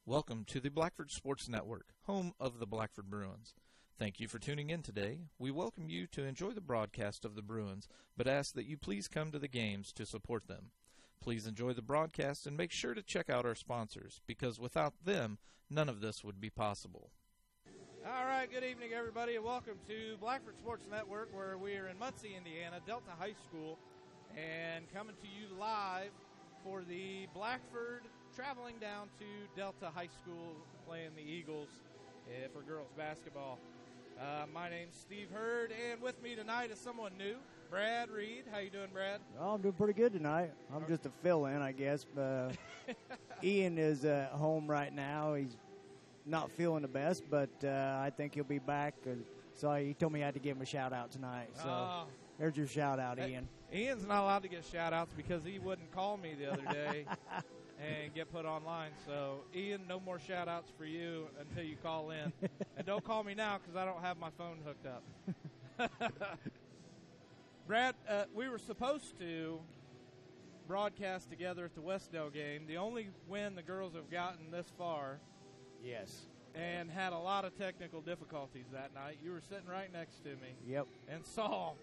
Welcome to the Blackford Sports Network, home of the Blackford Bruins. Thank you for tuning in today. We welcome you to enjoy the broadcast of the Bruins, but ask that you please come to the games to support them. Please enjoy the broadcast and make sure to check out our sponsors, because without them, none of this would be possible. All right, good evening, everybody, and welcome to Blackford Sports Network, where we are in Muncie, Indiana, Delta High School, and coming to you live for the Blackford traveling down to Delta High School playing the Eagles for girls basketball. My name's Steve Hurd, and with me tonight is someone new, Brad Reed. How you doing, Brad? Oh, I'm doing pretty good tonight. I'm just a fill-in, I guess. Ian is home right now. He's not feeling the best, but I think he'll be back. So he told me I had to give him a shout-out tonight. So there's your shout-out, Ian. Ian's not allowed to get shout-outs because he wouldn't call me the other day and get put online. So, Ian, no more shout-outs for you until you call in. And don't call me now because I don't have my phone hooked up. Brad, we were supposed to broadcast together at the Westdale game, the only win the girls have gotten this far. Yes. And had a lot of technical difficulties that night. You were sitting right next to me. Yep. And saw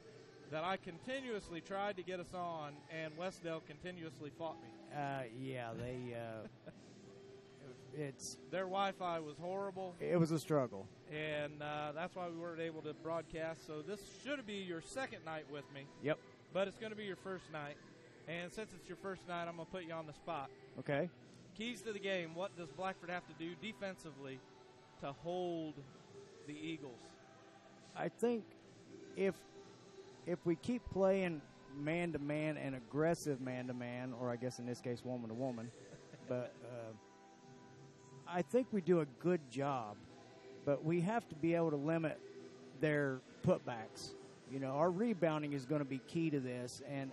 that I continuously tried to get us on, and Westdale continuously fought me. Yeah, their Wi-Fi was horrible. It was a struggle. And that's why we weren't able to broadcast. So this should be your second night with me. Yep. But it's going to be your first night. And since it's your first night, I'm going to put you on the spot. Okay. Keys to the game. What does Blackford have to do defensively to hold the Eagles? I think if we keep playing man-to-man and aggressive man-to-man, or I guess in this case woman-to-woman, but I think we do a good job. But we have to be able to limit their putbacks. You know, our rebounding is going to be key to this, and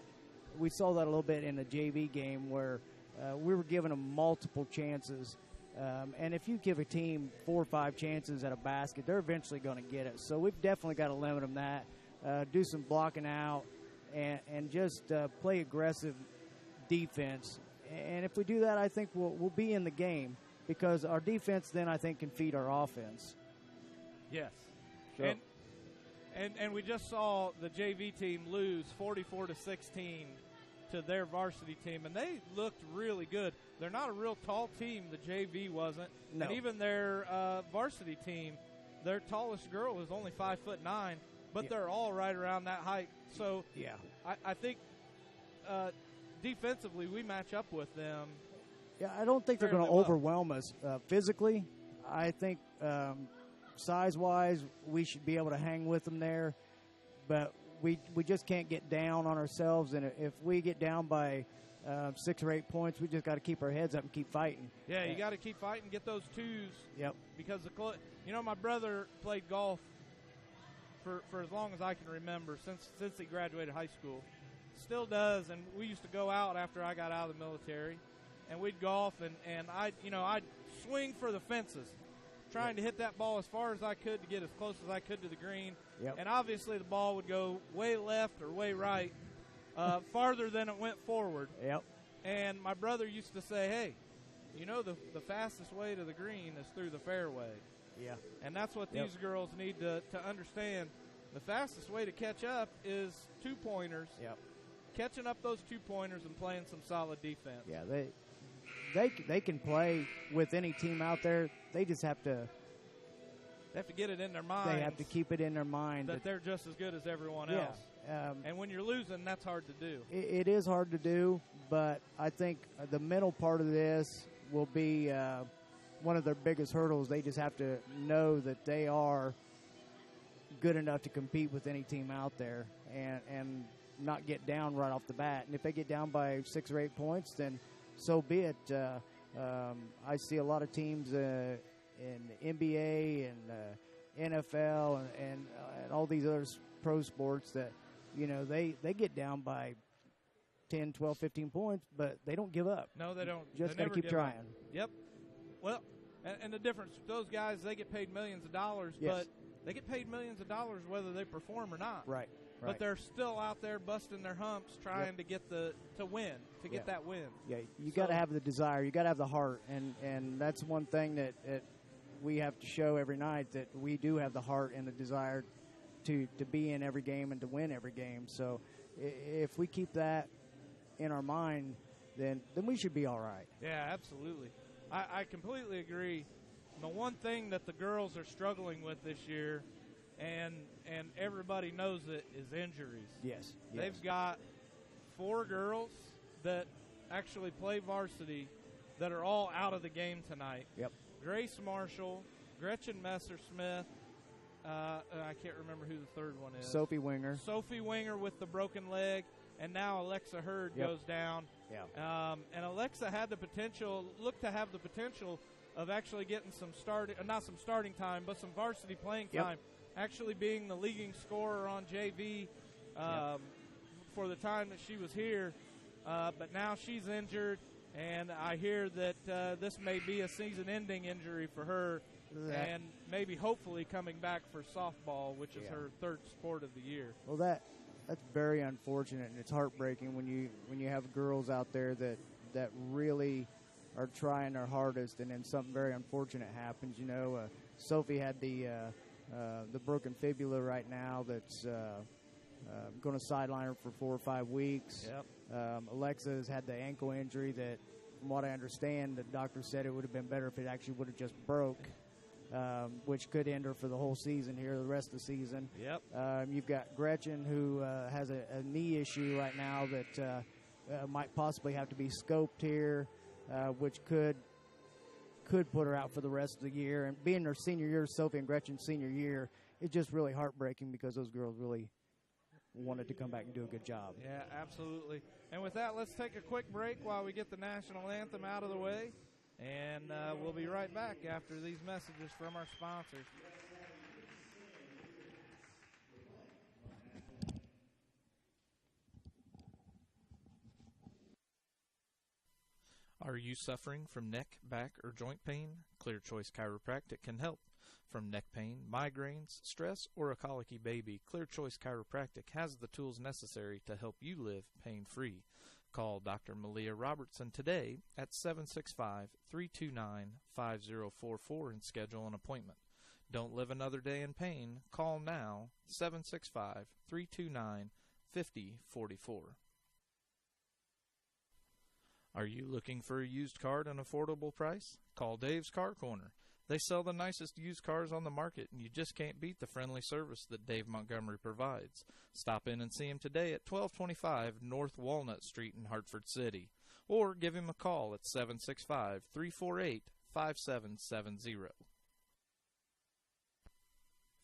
we saw that a little bit in the JV game where we were giving them multiple chances. And if you give a team 4 or 5 chances at a basket, they're eventually going to get it. So we've definitely got to limit them that. Do some blocking out, and just play aggressive defense. And if we do that, I think we'll be in the game, because our defense then, I think, can feed our offense. Yes. So. And we just saw the JV team lose 44-16 to their varsity team, and they looked really good. They're not a real tall team, the JV wasn't. No. And even their varsity team, their tallest girl is only 5'9", but they're all right around that height. So yeah, I think defensively we match up with them. Yeah, I don't think they're going to overwhelm us physically. I think size-wise we should be able to hang with them there, but we just can't get down on ourselves. And if we get down by 6 or 8 points, we just got to keep our heads up and keep fighting. Yeah, you got to keep fighting, get those twos. Yep. Because my brother played golf for as long as I can remember, since he graduated high school. Still does, and we used to go out after I got out of the military, and we'd golf, and I'd swing for the fences, trying to hit that ball as far as I could to get as close as I could to the green. Yep. And obviously the ball would go way left or way right, farther than it went forward. Yep. And my brother used to say, hey, the fastest way to the green is through the fairway. Yeah. And that's what these girls need to understand. The fastest way to catch up is 2-pointers. Yep. Catching up those 2-pointers and playing some solid defense. Yeah, they can play with any team out there. They just have to. They have to get it in their mind. They have to keep it in their mind that they're just as good as everyone else. And when you're losing, that's hard to do. It is hard to do, but I think the mental part of this will be one of their biggest hurdles. They just have to know that they are good enough to compete with any team out there and not get down right off the bat. And if they get down by 6 or 8 points, then so be it. I see a lot of teams in the NBA and NFL and all these other pro sports that, they get down by 10, 12, 15 points, but they don't give up. No, they don't. Just got to keep trying. Yep. Well, and the difference, those guys, they get paid millions of dollars, yes. but they get paid millions of dollars whether they perform or not. Right. but they're still out there busting their humps trying to get to get that win. Yeah, you got to have the desire. You got to have the heart, and that's one thing that we have to show every night, that we do have the heart and the desire to be in every game and to win every game. So if we keep that in our mind, then we should be all right. Yeah, absolutely. I completely agree. The one thing that the girls are struggling with this year, and everybody knows it, is injuries. Yes. They've got 4 girls that actually play varsity that are all out of the game tonight. Yep. Grace Marshall, Gretchen Messersmith, I can't remember who the third one is. Sophie Winger. Sophie Winger with the broken leg, and now Alexa Hurd goes down. Yeah. And Alexa looked to have the potential of actually getting not some starting time, but some varsity playing time, actually being the leading scorer on JV for the time that she was here. But now she's injured, and I hear that this may be a season-ending injury for her, and maybe hopefully coming back for softball, which is her 3rd sport of the year. Well, that's very unfortunate, and it's heartbreaking when you have girls out there that really are trying their hardest, and then something very unfortunate happens. You know, Sophie had the broken fibula right now that's going to sideline her for 4 or 5 weeks. Yep. Alexa has had the ankle injury that, from what I understand, the doctor said it would have been better if it actually would have just broke, which could end her for the whole season here, the rest of the season. Yep. You've got Gretchen, who has a knee issue right now that might possibly have to be scoped here, which could put her out for the rest of the year. And being her senior year, Sophie and Gretchen's senior year, it's just really heartbreaking because those girls really wanted to come back and do a good job. Yeah, absolutely. And with that, let's take a quick break while we get the national anthem out of the way. And we'll be right back after these messages from our sponsors. Are you suffering from neck, back, or joint pain? Clear Choice Chiropractic can help. From neck pain, migraines, stress, or a colicky baby, Clear Choice Chiropractic has the tools necessary to help you live pain-free. Call Dr. Malia Robertson today at 765-329-5044 and schedule an appointment. Don't live another day in pain. Call now, 765-329-5044. Are you looking for a used car at an affordable price? Call Dave's Car Corner. They sell the nicest used cars on the market, and you just can't beat the friendly service that Dave Montgomery provides. Stop in and see him today at 1225 North Walnut Street in Hartford City, or give him a call at 765-348-5770.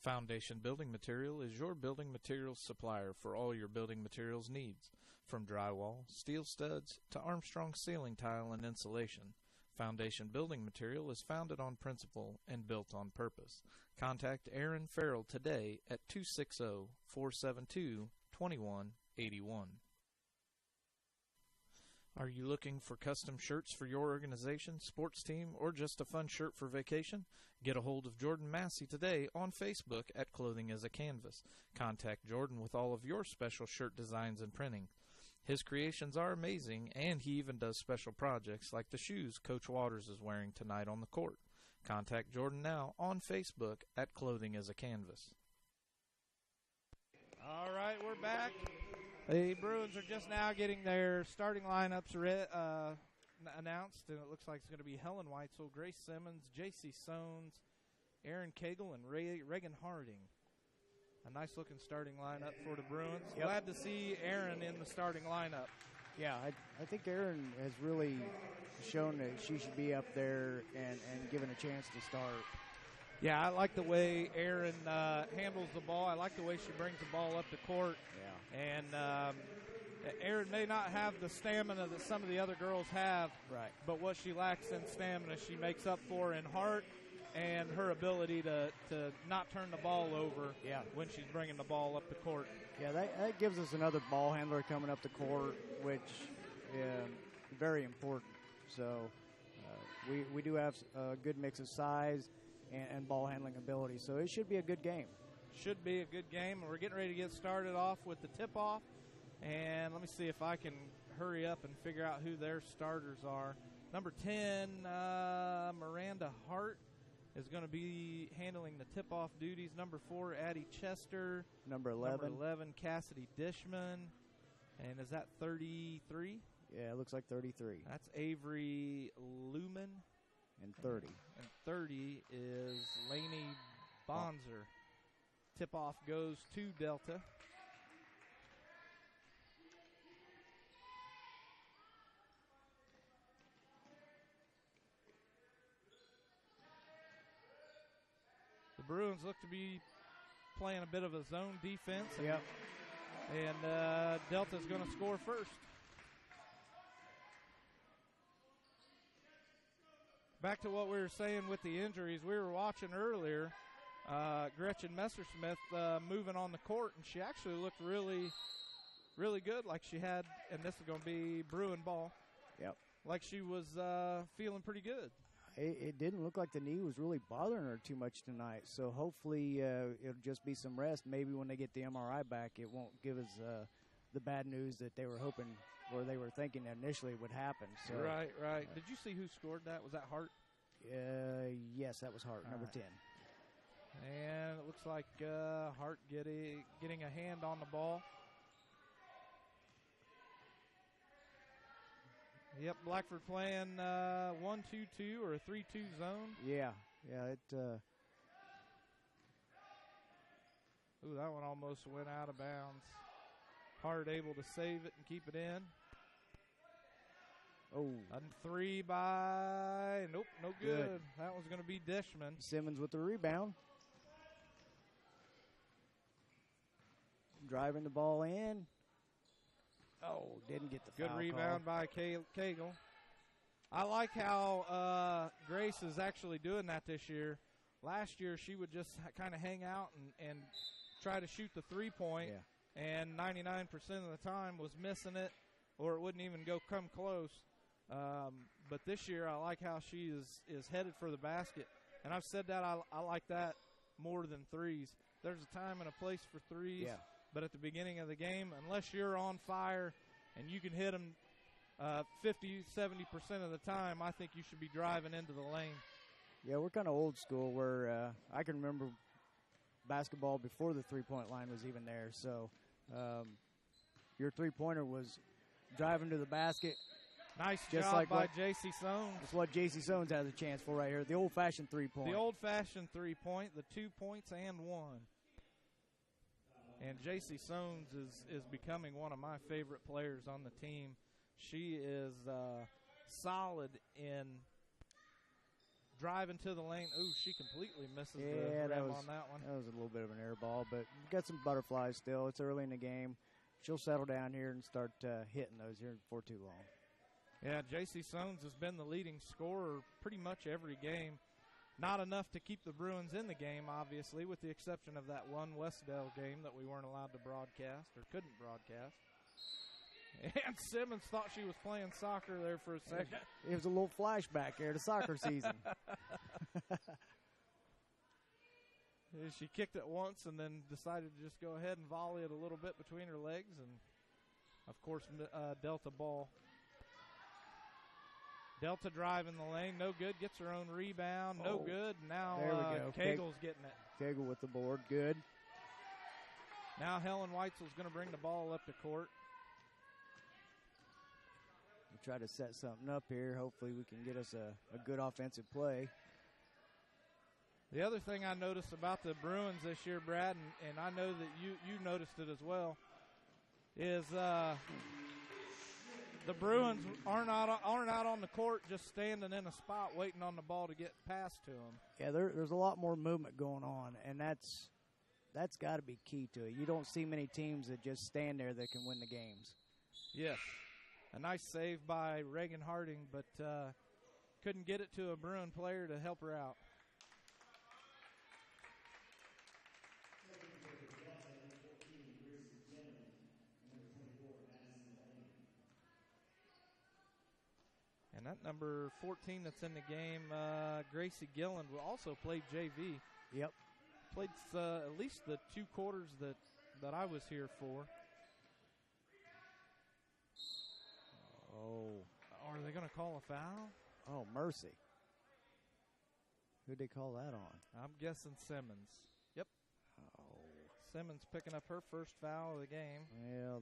Foundation Building Material is your building materials supplier for all your building materials needs, from drywall, steel studs, to Armstrong ceiling tile and insulation. Foundation Building Material is founded on principle and built on purpose. Contact Aaron Farrell today at 260-472-2181. Are you looking for custom shirts for your organization, sports team, or just a fun shirt for vacation? Get a hold of Jordan Massey today on Facebook at Clothing as a Canvas. Contact Jordan with all of your special shirt designs and printing. His creations are amazing, and he even does special projects like the shoes Coach Waters is wearing tonight on the court. Contact Jordan now on Facebook at Clothing as a Canvas. All right, we're back. The Bruins are just now getting their starting lineups announced, and it looks like it's going to be Helen Weitzel, Grace Simmons, J.C. Sones, Aaron Cagle, and Reagan Harding. A nice-looking starting lineup for the Bruins. Yep. Glad to see Aaron in the starting lineup. Yeah, I think Aaron has really shown that she should be up there and given a chance to start. Yeah, I like the way Aaron handles the ball. I like the way she brings the ball up the court. Yeah. And Aaron may not have the stamina that some of the other girls have, right, but what she lacks in stamina, she makes up for in heart and her ability to not turn the ball over when she's bringing the ball up the court. Yeah, that gives us another ball handler coming up the court, which is very important. So we do have a good mix of size and ball handling ability, so it should be a good game. should be a good game. We're getting ready to get started off with the tip-off. And let me see if I can hurry up and figure out who their starters are. Number 10, Miranda Hart, is going to be handling the tip-off duties. Number 4, Addie Chester. Number 11. Number 11, Cassidy Dishman. And is that 33? Yeah, it looks like 33. That's Avery Lumen. And 30. And 30 is Lainey Bonzer. Tip-off goes to Delta. The Bruins look to be playing a bit of a zone defense. Yep. And Delta's going to score first. Back to what we were saying with the injuries, we were watching earlier Gretchen Messersmith moving on the court, and she actually looked really, really good, like she had, and this is going to be Bruin ball. Yep. Like she was feeling pretty good. It didn't look like the knee was really bothering her too much tonight, so hopefully it'll just be some rest. Maybe when they get the MRI back, it won't give us the bad news that they were hoping or they were thinking initially would happen. So, Right. Did you see who scored that? Was that Hart? Yes, that was Hart, number 10. And it looks like Hart getting a hand on the ball. Yep, Blackford playing 1-2-2 or a 3-2 zone. Yeah. Ooh, that one almost went out of bounds. Hart able to save it and keep it in. Oh. And 3 by, nope, no good. That was going to be Dishman. Simmons with the rebound. Driving the ball in. Oh, didn't get the good foul rebound call. by Cagle. I like how Grace is actually doing that this year. Last year, she would just kind of hang out and try to shoot the three-point, and 99% of the time was missing it, or it wouldn't even come close. But this year, I like how she is headed for the basket. And I've said that I like that more than threes. There's a time and a place for threes. Yeah. But at the beginning of the game, unless you're on fire and you can hit them 50, 70% of the time, I think you should be driving into the lane. Yeah, we're kind of old school where I can remember basketball before the three-point line was even there. So your three-pointer was driving to the basket. Nice just job like by J.C. Soames. That's what J.C. Soames has a chance for right here, the old-fashioned three-point. The old-fashioned three-point, the 2 points and 1. And J.C. Soames is becoming one of my favorite players on the team. She is solid in driving to the lane. Ooh, she completely misses the rim on that one. That was a little bit of an air ball, but we've got some butterflies still. It's early in the game. She'll settle down here and start hitting those here before too long. Yeah, J.C. Soames has been the leading scorer pretty much every game. Not enough to keep the Bruins in the game, obviously, with the exception of that one Westdale game that we weren't allowed to broadcast or couldn't broadcast. And Simmons thought she was playing soccer there for a second. It was a little flashback there to soccer season. She kicked it once and then decided to just go ahead and volley it a little bit between her legs. And, of course, Delta ball. Delta driving the lane, no good. Gets her own rebound, no good. Now there we go. Cagle's getting it. Cagle with the board, good. Now Helen Weitzel's going to bring the ball up the court. We'll try to set something up here. Hopefully we can get us a good offensive play. The other thing I noticed about the Bruins this year, Brad, and I know that you noticed it as well, is the Bruins aren't out on the court just standing in a spot waiting on the ball to get passed to them. Yeah, there's a lot more movement going on, and that's got to be key to it. You don't see many teams that just stand there that can win the games. Yes. A nice save by Reagan Harding, but couldn't get it to a Bruin player to help her out. And that number 14 that's in the game, Gracie Gilland, will also play JV. Yep. Played at least the 2 quarters that I was here for. Oh. Are they going to call a foul? Oh, mercy. Who'd they call that on? I'm guessing Simmons. Yep. Oh. Simmons picking up her first foul of the game. Well,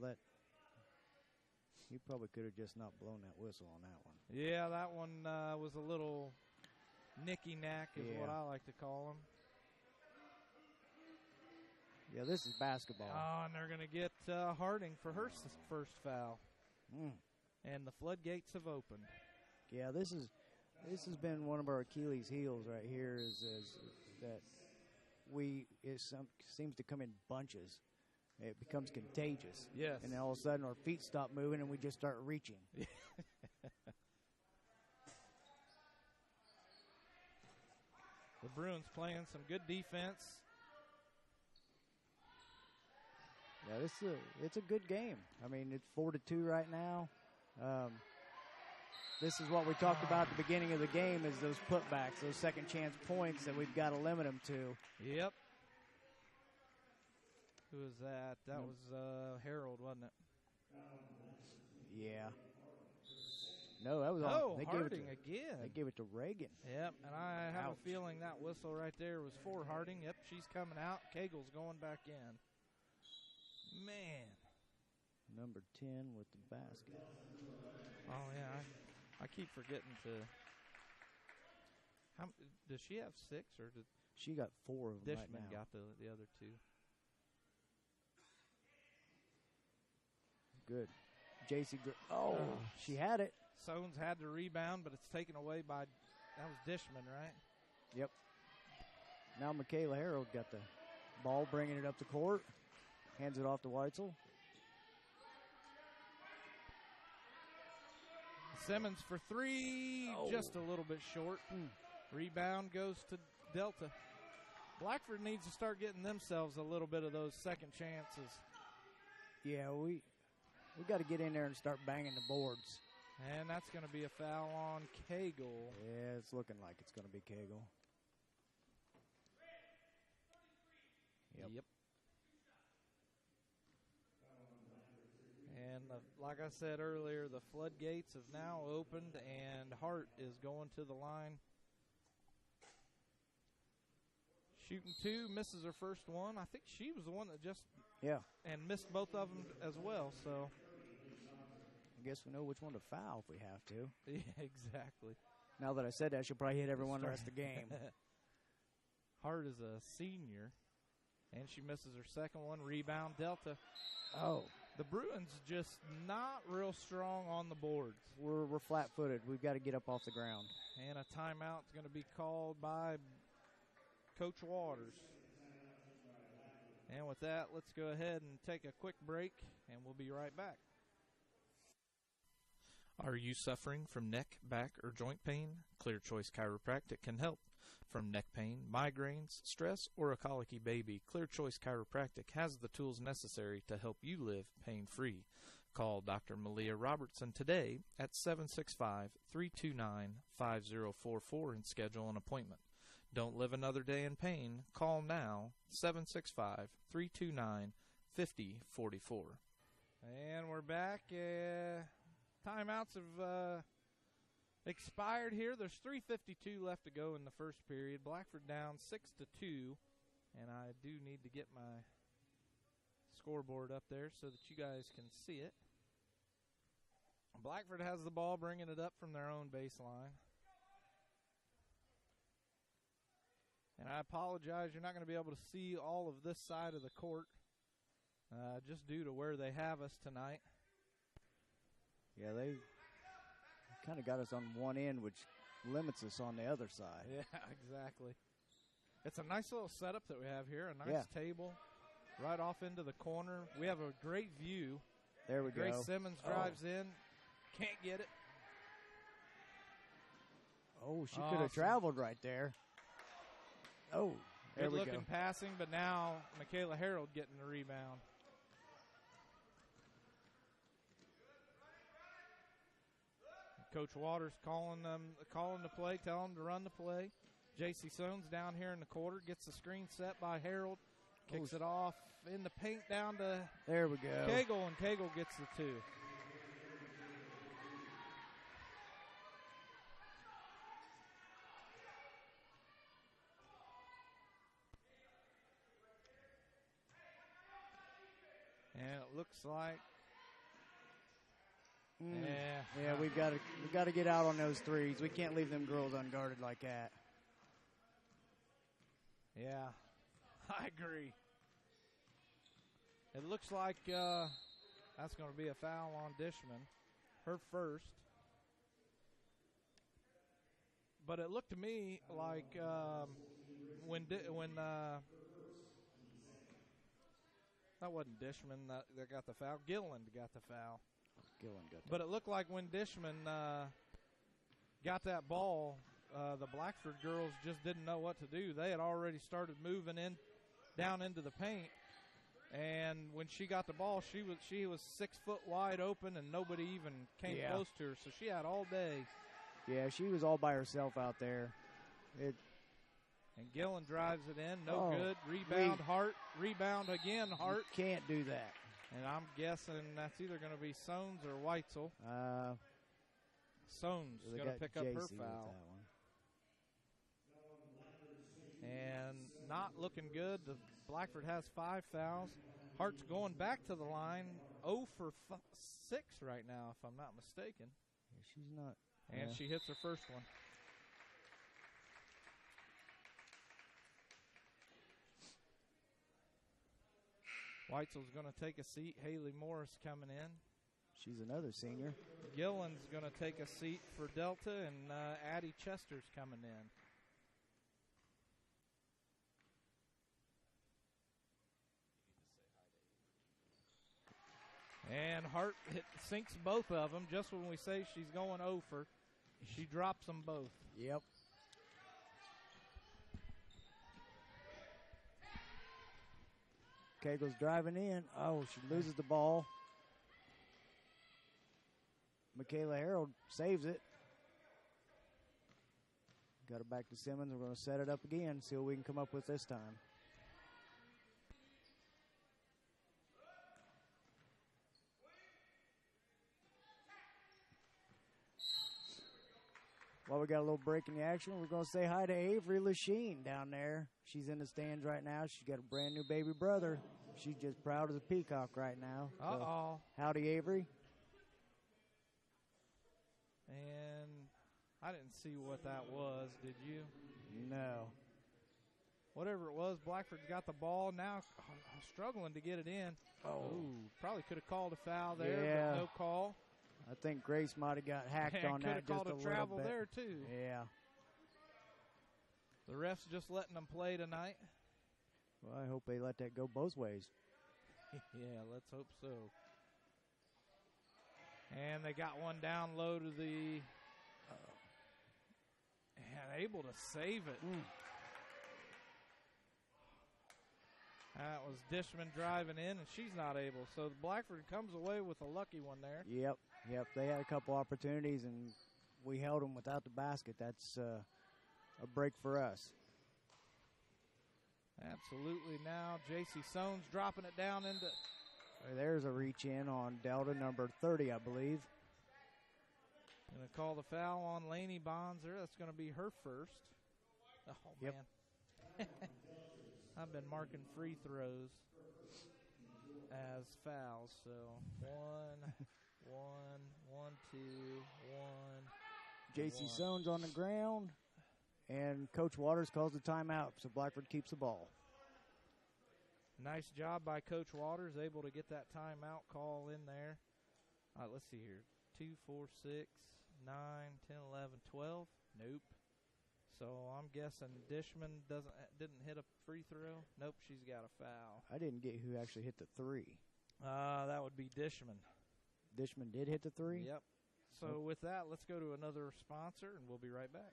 you probably could have just not blown that whistle on that one. Yeah, that one was a little nicky-knack is what I like to call them. Yeah, this is basketball. Oh, and they're going to get Harding for her first foul. And the floodgates have opened. Yeah, this has been one of our Achilles' heels right here is that seems to come in bunches. It becomes contagious. Yes. And then all of a sudden our feet stop moving and we just start reaching. The Bruins playing some good defense. Yeah, it's a good game. I mean, it's 4-2 right now. This is what we talked about at the beginning of the game is those putbacks, those second chance points that we've got to limit them to. Yep. Who was that? That was Harold, wasn't it? Yeah. No, that was Harding again. They gave it to Reagan. Yep, and I have a feeling that whistle right there was for Harding. Yep, she's coming out. Cagle's going back in. Man. Number 10 with the basket. Oh, yeah. I keep forgetting to. Does she have 6 or did she got 4 of them right Dishman now? got the other 2? Good. JC. She had it. Sones had the rebound, but it's taken away by. That was Dishman, right? Yep. Now Michaela Harold got the ball, bringing it up the court. Hands it off to Weitzel. Simmons for 3, just a little bit short. Rebound goes to Delta. Blackford needs to start getting themselves a little bit of those second chances. Yeah, we got to get in there and start banging the boards. And that's going to be a foul on Cagle. Yeah, it's looking like it's going to be Cagle. Yep. And like I said earlier, the floodgates have now opened, and Hart is going to the line. Shooting 2, misses her first one. I think she was the one that just and missed both of them as well. So I guess we know which one to foul if we have to. Yeah, exactly. Now that I said that, she'll probably hit everyone the rest of the game. Hart is a senior, and she misses her second one. Rebound, Delta. Oh. The Bruins just not real strong on the boards. We're flat-footed. We've got to get up off the ground. And a timeout is going to be called by Coach Waters. And with that, let's go ahead and take a quick break, and we'll be right back. Are you suffering from neck, back, or joint pain? Clear Choice Chiropractic can help. From neck pain, migraines, stress, or a colicky baby, Clear Choice Chiropractic has the tools necessary to help you live pain-free. Call Dr. Malia Robertson today at 765-329-5044 and schedule an appointment. Don't live another day in pain. Call now, 765-329-5044. And we're back. Timeouts have expired here. There's 3:52 left to go in the first period. Blackford down 6-2, and I do need to get my scoreboard up there so that you guys can see it. Blackford has the ball, bringing it up from their own baseline. And I apologize, you're not going to be able to see all of this side of the court just due to where they have us tonight. Yeah, they kind of got us on one end, which limits us on the other side. Yeah, exactly. It's a nice little setup that we have here, a nice table right off into the corner. We have a great view. There we go. Grace Simmons drives in, can't get it. Oh, she could have traveled right there. Oh, there we go. Good-looking passing, but now Michaela Harold getting the rebound. Coach Waters calling the play, telling them to run the play. J.C. Sones down here in the quarter, gets the screen set by Harold, kicks it off in the paint down to there we go. Cagle, and Cagle gets the 2. And it looks like, yeah, we've got to get out on those threes. We can't leave them girls unguarded like that. Yeah, I agree. It looks like that's going to be a foul on Dishman, her first. But it looked to me like when that wasn't Dishman that got the foul. Gilland got the foul. Gilland got that. But it looked like when Dishman got that ball, the Blackford girls just didn't know what to do. They had already started moving down into the paint, and when she got the ball, she was 6 foot wide open, and nobody even came close to her. So she had all day. Yeah, she was all by herself out there. And Gillen drives it in. No good. Rebound, Hart. Rebound again, Hart. You can't do that. And I'm guessing that's either going to be Sones or Weitzel. Sones is going to pick up her foul. And not looking good. The Blackford has 5 fouls. Hart's going back to the line. 0 for 6 right now, if I'm not mistaken. Yeah, she's not. And she hits her first one. Weitzel's going to take a seat. Haley Morris coming in. She's another senior. Gillen's going to take a seat for Delta, and Addie Chester's coming in. And Hart sinks both of them just when we say she's going over. She drops them both. Yep. Cagle's driving in. Oh, she loses the ball. Michaela Harold saves it. Got it back to Simmons. We're going to set it up again, see what we can come up with this time. While we got a little break in the action, we're going to say hi to Avery Lachine down there. She's in the stands right now. She's got a brand new baby brother. She's just proud as a peacock right now. Uh-oh. So, howdy, Avery. And I didn't see what that was, did you? No. Whatever it was, Blackford's got the ball now, struggling to get it in. Oh. Ooh, probably could have called a foul there, but no call. I think Grace might have got hacked on that just a little bit. Could have called a travel there, too. Yeah. The ref's just letting them play tonight. Well, I hope they let that go both ways. Yeah, let's hope so. And they got one down low to the... and able to save it. That was Dishman driving in, and she's not able. So Blackford comes away with a lucky one there. Yep. They had a couple opportunities, and we held them without the basket. That's a break for us. Absolutely. Now J.C. Sones dropping it down into... There's a reach in on Delta, number 30, I believe. Going to call the foul on Laney Bonzer. That's going to be her first. Oh, yep. Man. I've been marking free throws as fouls. So 1, 2, 1. J.C. Sones on the ground, and Coach Waters calls the timeout, so Blackford keeps the ball. Nice job by Coach Waters, able to get that timeout call in there. All right, let's see here. 2, 4, 6, 9, 10, 11, 12. Nope. So I'm guessing Dishman didn't hit a free throw. Nope, she's got a foul. I didn't get who actually hit the 3. That would be Dishman. Dishman did hit the 3? Yep. So with that, let's go to another sponsor, and we'll be right back.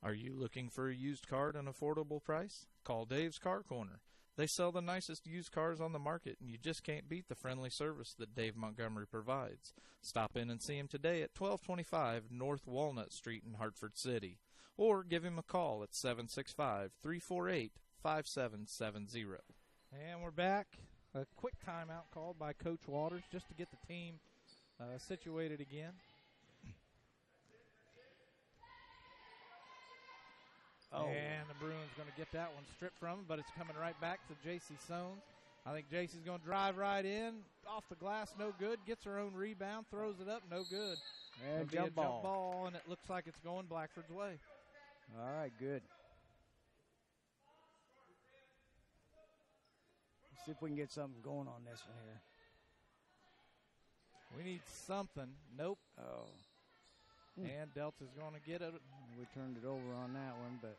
Are you looking for a used car at an affordable price? Call Dave's Car Corner. They sell the nicest used cars on the market, and you just can't beat the friendly service that Dave Montgomery provides. Stop in and see him today at 1225 North Walnut Street in Hartford City, or give him a call at 765-348-5770. And we're back. A quick timeout called by Coach Waters just to get the team situated again. Oh. And the Bruins going to get that one stripped from him, but it's coming right back to J.C. Sones. I think J.C.'s going to drive right in, off the glass, no good. Gets her own rebound, throws it up, no good. And jump ball, and it looks like it's going Blackford's way. All right, good. Let's see if we can get something going on this one here. We need something. Nope. Oh. And Delta's going to get it. We turned it over on that one, but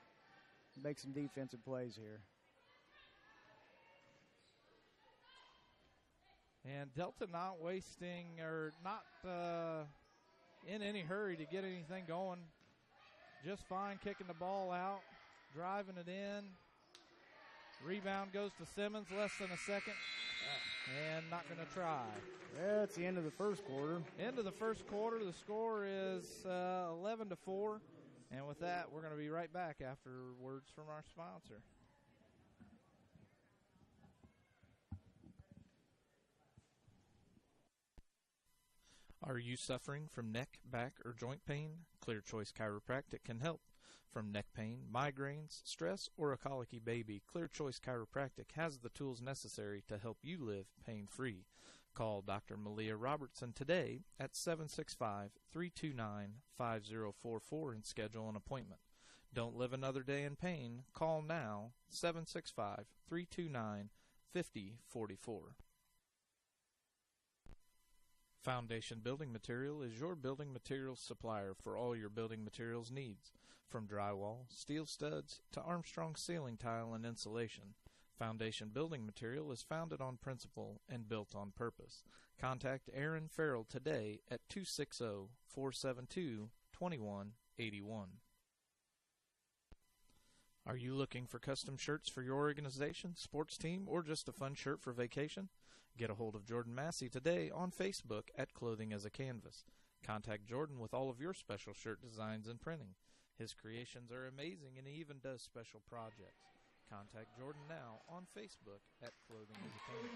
make some defensive plays here. And Delta not wasting or not in any hurry to get anything going. Just fine kicking the ball out, driving it in. Rebound goes to Simmons, less than a second, and not going to try. Well, it's the end of the first quarter. End of the first quarter. The score is 11-4. And with that, we're going to be right back after words from our sponsor. Are you suffering from neck, back, or joint pain? Clear Choice Chiropractic can help. From neck pain, migraines, stress, or a colicky baby, Clear Choice Chiropractic has the tools necessary to help you live pain-free. Call Dr. Malia Robertson today at 765-329-5044 and schedule an appointment. Don't live another day in pain. Call now, 765-329-5044. Foundation Building Material is your building materials supplier for all your building materials needs. From drywall, steel studs, to Armstrong ceiling tile and insulation, Foundation Building Material is founded on principle and built on purpose. Contact Aaron Farrell today at 260-472-2181. Are you looking for custom shirts for your organization, sports team, or just a fun shirt for vacation? Get a hold of Jordan Massey today on Facebook at Clothing as a Canvas. Contact Jordan with all of your special shirt designs and printing. His creations are amazing, and he even does special projects. Contact Jordan now on Facebook at Clothing as a Canvas.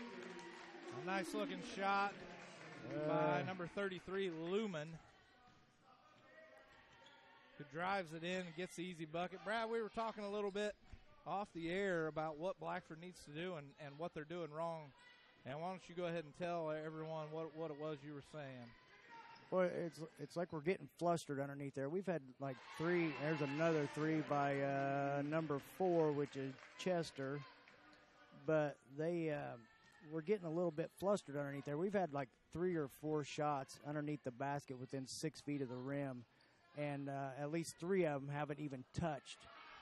A nice-looking shot by number 33, Lumen, who drives it in and gets the easy bucket. Brad, we were talking a little bit off the air about what Blackford needs to do and what they're doing wrong. And why don't you go ahead and tell everyone what it was you were saying? Well, it's like we're getting flustered underneath there. We've had like three. There's another three by number 4, which is Chester. But we're getting a little bit flustered underneath there. We've had like 3 or 4 shots underneath the basket within 6 feet of the rim. And at least 3 of them haven't even touched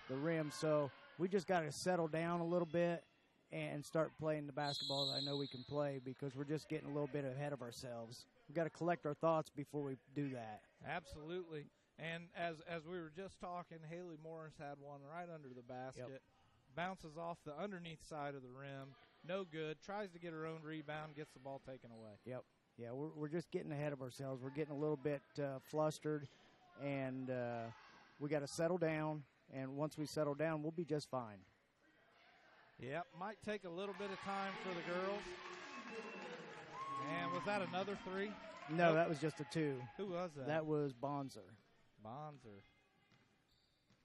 the rim. So we just got to settle down a little bit and start playing the basketball that I know we can play, because we're just getting a little bit ahead of ourselves. We've got to collect our thoughts before we do that. Absolutely. And as we were just talking, Haley Morris had one right under the basket. Yep. Bounces off the underneath side of the rim. No good. Tries to get her own rebound. Gets the ball taken away. Yep. Yeah, we're just getting ahead of ourselves. We're getting a little bit flustered, and we got to settle down. And once we settle down, we'll be just fine. Yep, might take a little bit of time for the girls. And was that another 3? No, nope. That was just a 2. Who was that? That was Bonzer.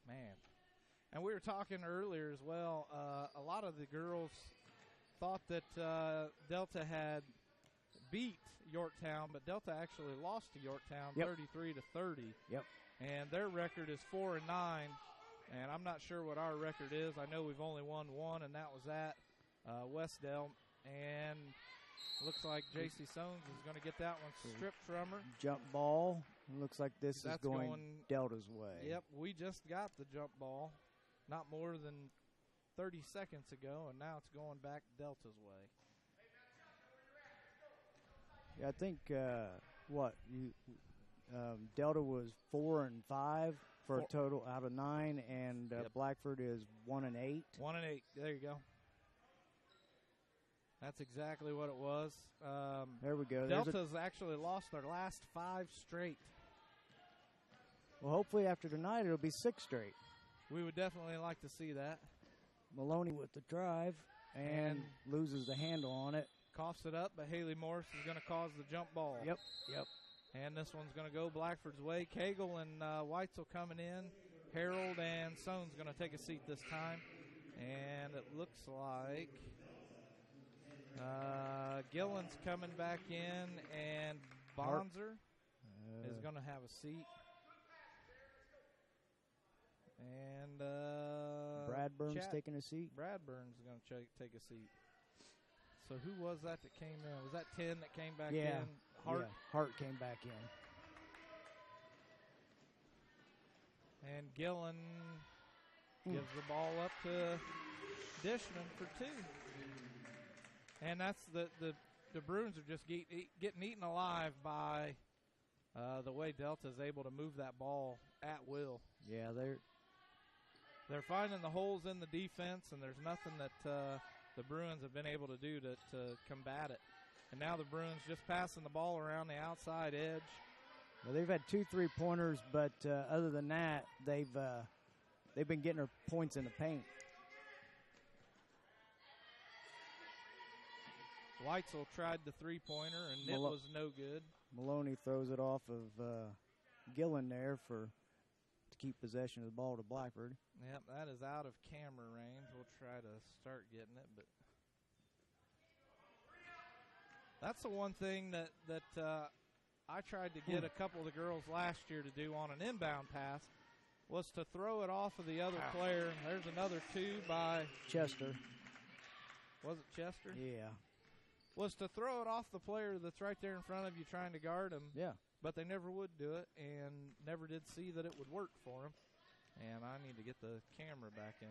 Man. And we were talking earlier as well. A lot of the girls thought that Delta had beat Yorktown, but Delta actually lost to Yorktown 33-30. Yep. And their record is 4-9. And I'm not sure what our record is. I know we've only won 1, and that was at Westdale. And looks like J.C. Sones is going to get that one stripped from her. Jump ball. Looks like this is going Delta's way. Yep, we just got the jump ball not more than 30 seconds ago, and now it's going back Delta's way. Yeah, I think, Delta was 4 and 5 for a total out of 9, and Blackford is 1 and 8. 1 and 8. There you go. That's exactly what it was. There we go. Delta's actually lost their last 5 straight. Well, hopefully after tonight it'll be 6 straight. We would definitely like to see that. Maloney with the drive and loses the handle on it. Coughs it up, but Haley Morris is going to cause the jump ball. Yep. And this one's going to go Blackford's way. Cagle and Weitzel coming in. Harold and Soane's going to take a seat this time. And it looks like Gillen's coming back in, and Bonzer is going to have a seat. And Bradburn's taking a seat. Bradburn's going to take a seat. So who was that came in? Was that 10 that came back in? Hart? Yeah, Hart came back in. And Gillen gives the ball up to Dishman for 2. And that's the Bruins are just getting eaten alive by the way Delta is able to move that ball at will. Yeah, they're finding the holes in the defense, and there's nothing that the Bruins have been able to do to combat it. And now the Bruins just passing the ball around the outside edge. Well, they've had 2 3-pointers, but other than that, they've been getting their points in the paint. Weitzel tried the 3-pointer, and it was no good. Maloney throws it off of Gillen there to keep possession of the ball to Blackford. Yep, that is out of camera range. We'll try to start getting it, but that's the one thing that I tried to get a couple of the girls last year to do on an inbound pass was to throw it off of the other player. There's another 2 by Chester. Was it Chester? Yeah. Was to throw it off the player that's right there in front of you trying to guard him. Yeah. But they never would do it and never did see that it would work for them. And I need to get the camera back in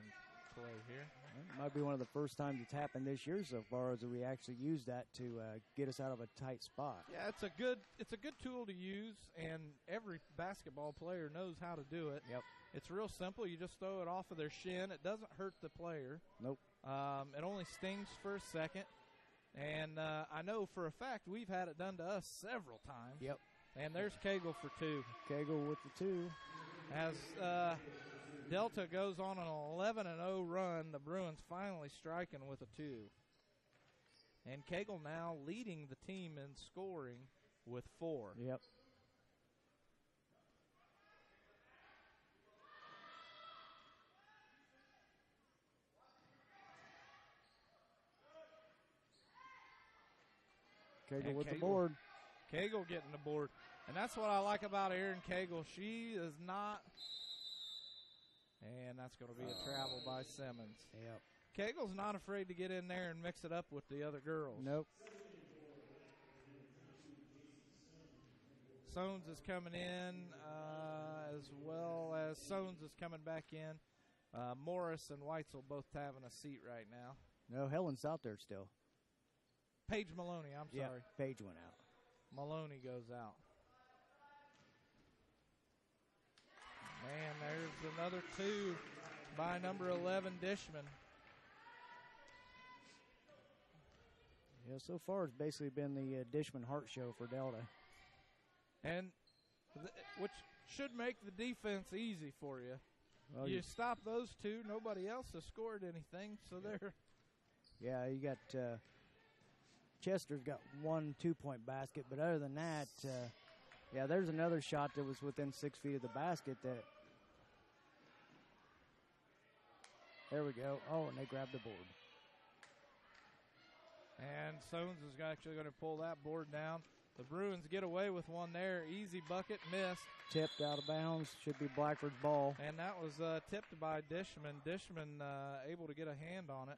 play here. It might be one of the first times it's happened this year so far as we actually use that to get us out of a tight spot. Yeah, it's a good tool to use, and every basketball player knows how to do it. Yep. It's real simple. You just throw it off of their shin. It doesn't hurt the player. Nope. It only stings for a second. And I know for a fact we've had it done to us several times. Yep. And there's Cagle for 2. Cagle with the 2. As Delta goes on an 11-0 run, the Bruins finally striking with a 2. And Cagle now leading the team in scoring with 4. Yep. Cagle with the board. Cagle getting the board. And that's what I like about Erin Cagle. She is not. And that's going to be a travel by Simmons. Yep. Cagle's not afraid to get in there and mix it up with the other girls. Nope. Soanes is coming in as well as Soanes is coming back in. Morris and Weitzel both having a seat right now. No, Helen's out there still. Paige Maloney, I'm sorry. Paige went out. Maloney goes out. Man, there's another 2 by number 11, Dishman. Yeah, so far it's basically been the Dishman-Hart show for Delta. And which should make the defense easy for you. Well, you stop those 2, nobody else has scored anything, so they're... Yeah, you got... Chester's got 1 2-point basket, but other than that, yeah, there's another shot that was within 6 feet of the basket that. There we go. Oh, and they grabbed the board. And Soanes is actually going to pull that board down. The Bruins get away with one there. Easy bucket, missed. Tipped out of bounds. Should be Blackford's ball. And that was tipped by Dishman. Dishman able to get a hand on it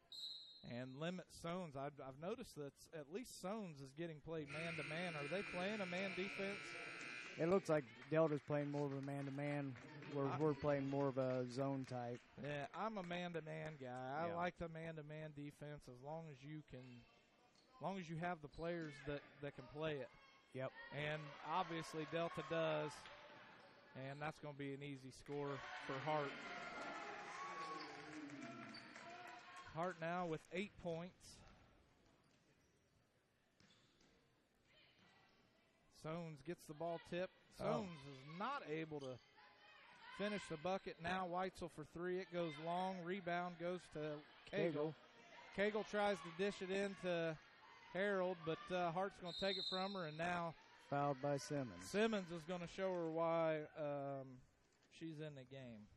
and limit Soanes. I've noticed that at least Soanes is getting played man-to-man. Are they playing a man defense? It looks like Delta's playing more of a man-to-man. We're playing more of a zone type. Yeah, I'm a man-to-man guy. I like the man-to-man defense as long as you have the players that can play it. Yep. And obviously Delta does. And that's going to be an easy score for Hart. Hart now with 8 points. Sones gets the ball tipped. Sones is not able to finish the bucket. Now Weitzel for three. It goes long. Rebound goes to Cagle. Cagle tries to dish it in to Harold, but Hart's going to take it from her, and now fouled by Simmons. Simmons is going to show her why she's in the game.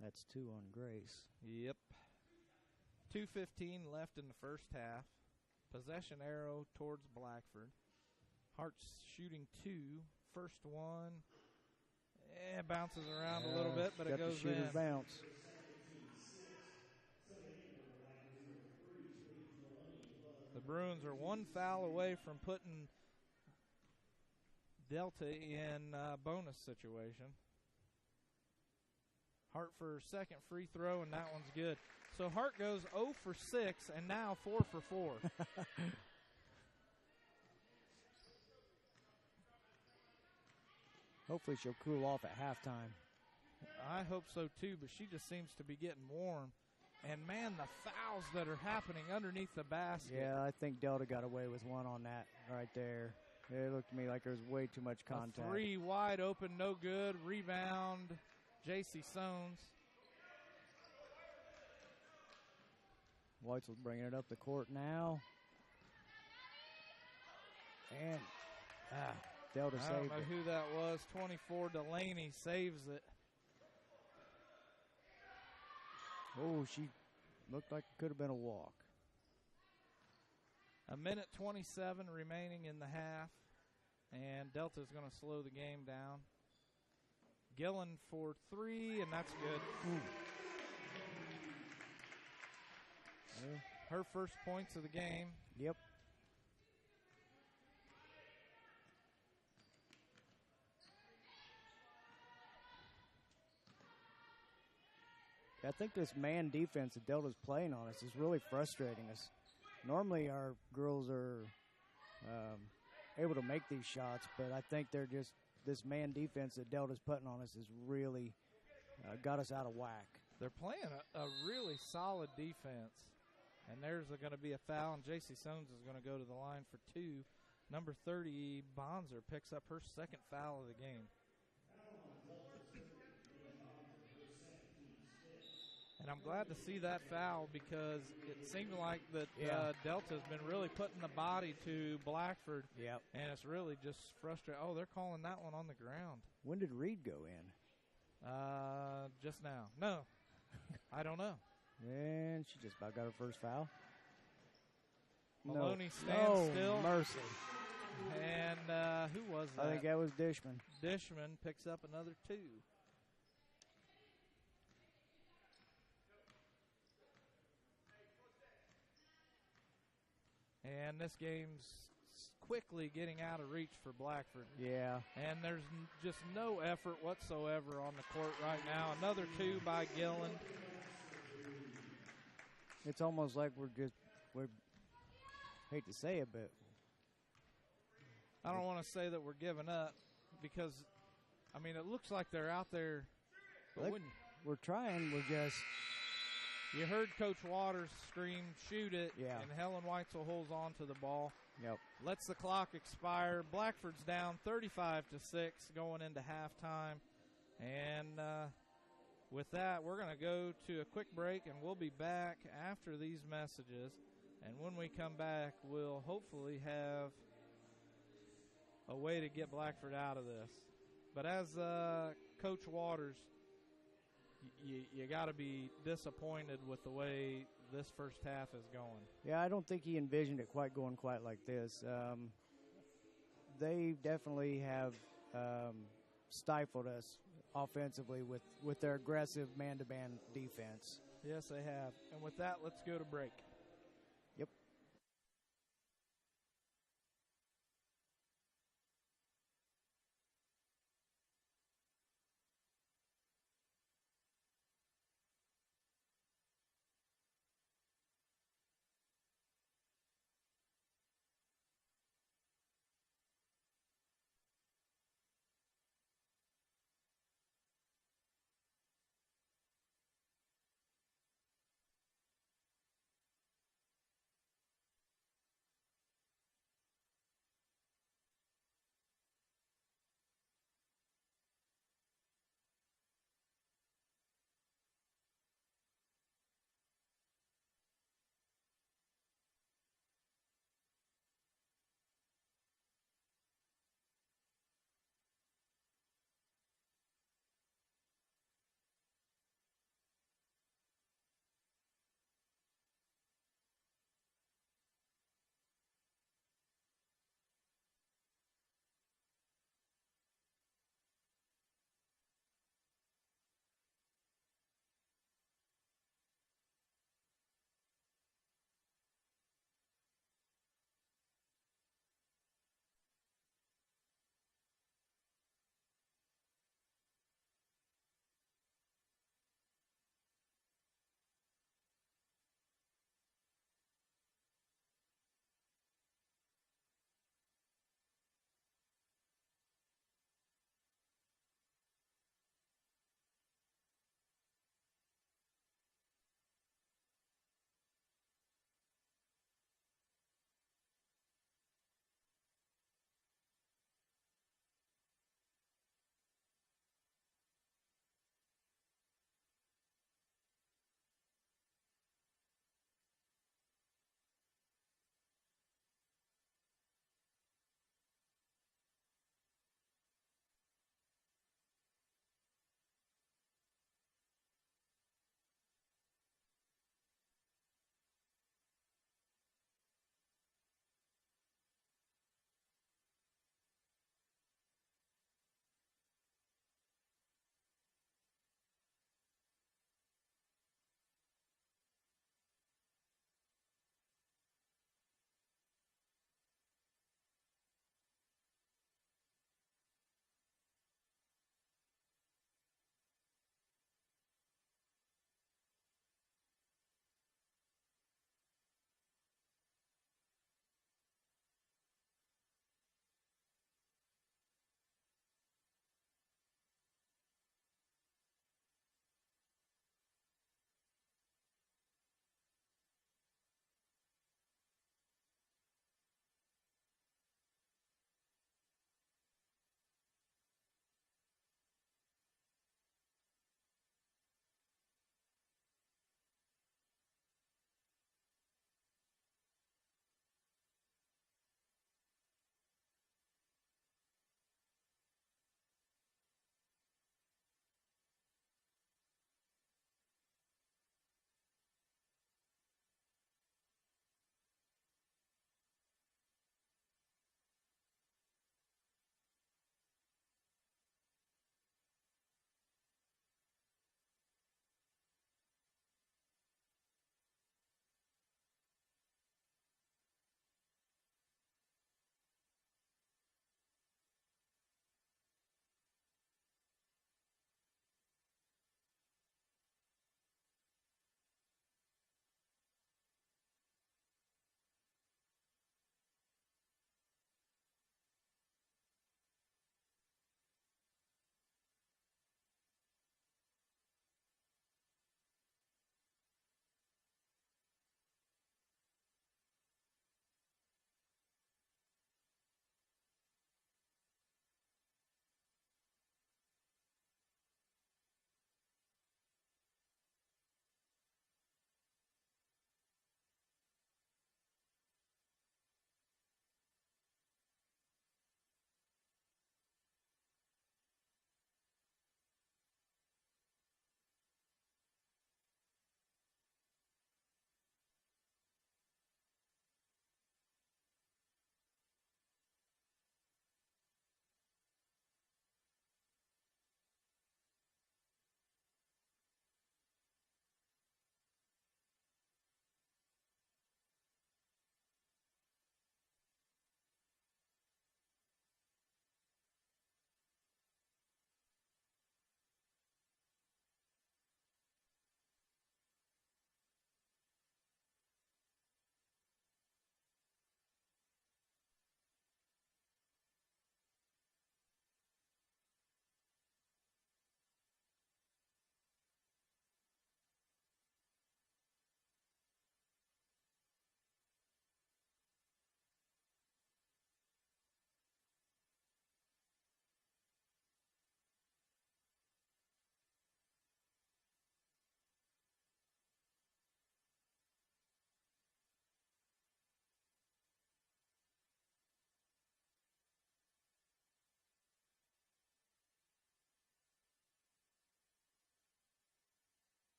That's 2 on Grace. Yep. 2:15 left in the first half. Possession arrow towards Blackford. Hart's shooting 2. First one. Bounces around a little bit, but it goes in. Bounce. The Bruins are one foul away from putting Delta in a bonus situation. Hart for her second free throw, and that one's good. So Hart goes 0 for 6 and now 4 for 4. Hopefully she'll cool off at halftime. I hope so too, but she just seems to be getting warm. And, man, the fouls that are happening underneath the basket. Yeah, I think Delta got away with one on that right there. It looked to me like there was way too much contact. A three wide open, no good. Rebound, J.C. Sones. Weitzel's bringing it up the court now. And Delta saved it. I don't know who that was. 24, Delaney saves it. Oh, she looked like it could have been a walk. A minute 27 remaining in the half, and Delta's going to slow the game down. Gillen for three, and that's good. Her first points of the game. Yep. I think this man defense that Delta's playing on us is really frustrating us. Normally our girls are able to make these shots, but I think they're just this man defense that Delta's putting on us has really got us out of whack. They're playing a really solid defense. And there's going to be a foul, and J.C. Sones is going to go to the line for 2. Number 30, Bonzer, picks up her second foul of the game. And I'm glad to see that foul because it seemed like that Delta's been really putting the body to Blackford. Yep. And it's really just frustrating. Oh, they're calling that one on the ground. When did Reed go in? Just now. No, I don't know. And she just about got her first foul. Maloney stands still. Mercy. And who was that? I think that was Dishman. Dishman picks up another 2. And this game's quickly getting out of reach for Blackford. Yeah. And there's just no effort whatsoever on the court right now. Another 2 by Gillen. It's almost like we're hate to say it, but I don't want to say that we're giving up because, I mean, it looks like they're out there. But we're trying. We're just. You heard Coach Waters scream, shoot it, yeah. And Helen Weitzel holds on to the ball. Yep. Lets the clock expire. Blackford's down 35-6 going into halftime. And with that, we're going to go to a quick break, and we'll be back after these messages. And when we come back, we'll hopefully have a way to get Blackford out of this. But as Coach Waters, you got to be disappointed with the way this first half is going. Yeah, I don't think he envisioned it going quite like this. They definitely have stifled us offensively with their aggressive man-to-man defense. Yes, they have. And with that, let's go to break.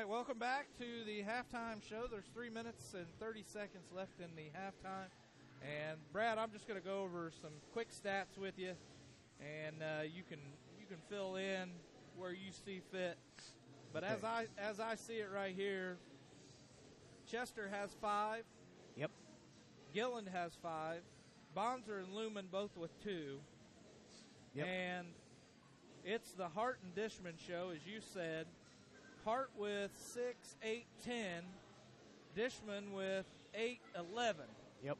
right, welcome back to the halftime show. There's 3 minutes and 30 seconds left in the halftime. And, Brad, I'm just going to go over some quick stats with you, and you can fill in where you see fit. But Okay. as I see it right here, Chester has 5. Yep. Gilland has 5. Bonser and Lumen both with 2. Yep. And it's the Hart and Dishman show, as you said. Hart with 6, 8, 10. Dishman with 8, 11. Yep.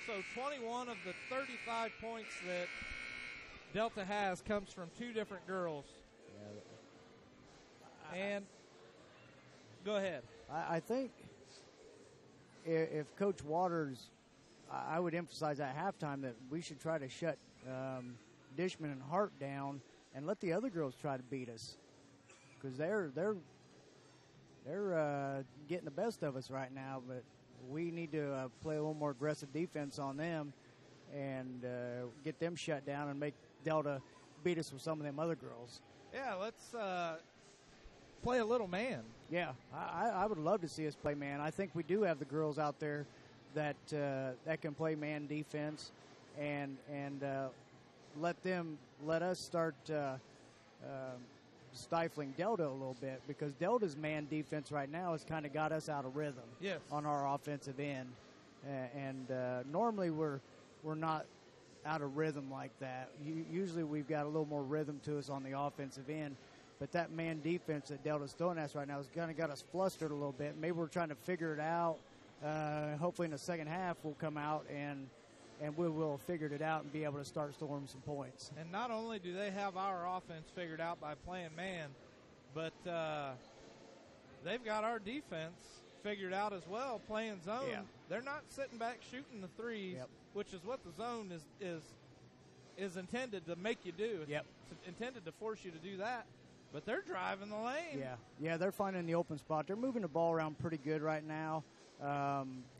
So 21 of the 35 points that Delta has comes from 2 different girls. Yeah. And go ahead. I think if Coach Waters, I would emphasize at halftime that we should try to shut Dishman and Hart down and let the other girls try to beat us, because they're getting the best of us right now. But we need to play a little more aggressive defense on them and get them shut down and make Delta beat us with some of them other girls. Yeah, let's play a little man. Yeah, I would love to see us play man. I think we do have the girls out there that can play man defense, and let us start stifling Delta a little bit, because Delta's man defense right now has kind of got us out of rhythm. Yes. On our offensive end, and normally we're not out of rhythm like that. Usually we've got a little more rhythm to us on the offensive end. But that man defense that Delta's throwing at us right now has kind of got us flustered a little bit. Maybe we're trying to figure it out. Hopefully in the second half we'll come out and we will have figured it out and be able to start scoring some points. And not only do they have our offense figured out by playing man, but they've got our defense figured out as well, playing zone. Yeah. They're not sitting back shooting the threes, Yep. which is what the zone is intended to make you do. Yep. It's intended to force you to do that. But they're driving the lane. Yeah, they're finding the open spot. They're moving the ball around pretty good right now,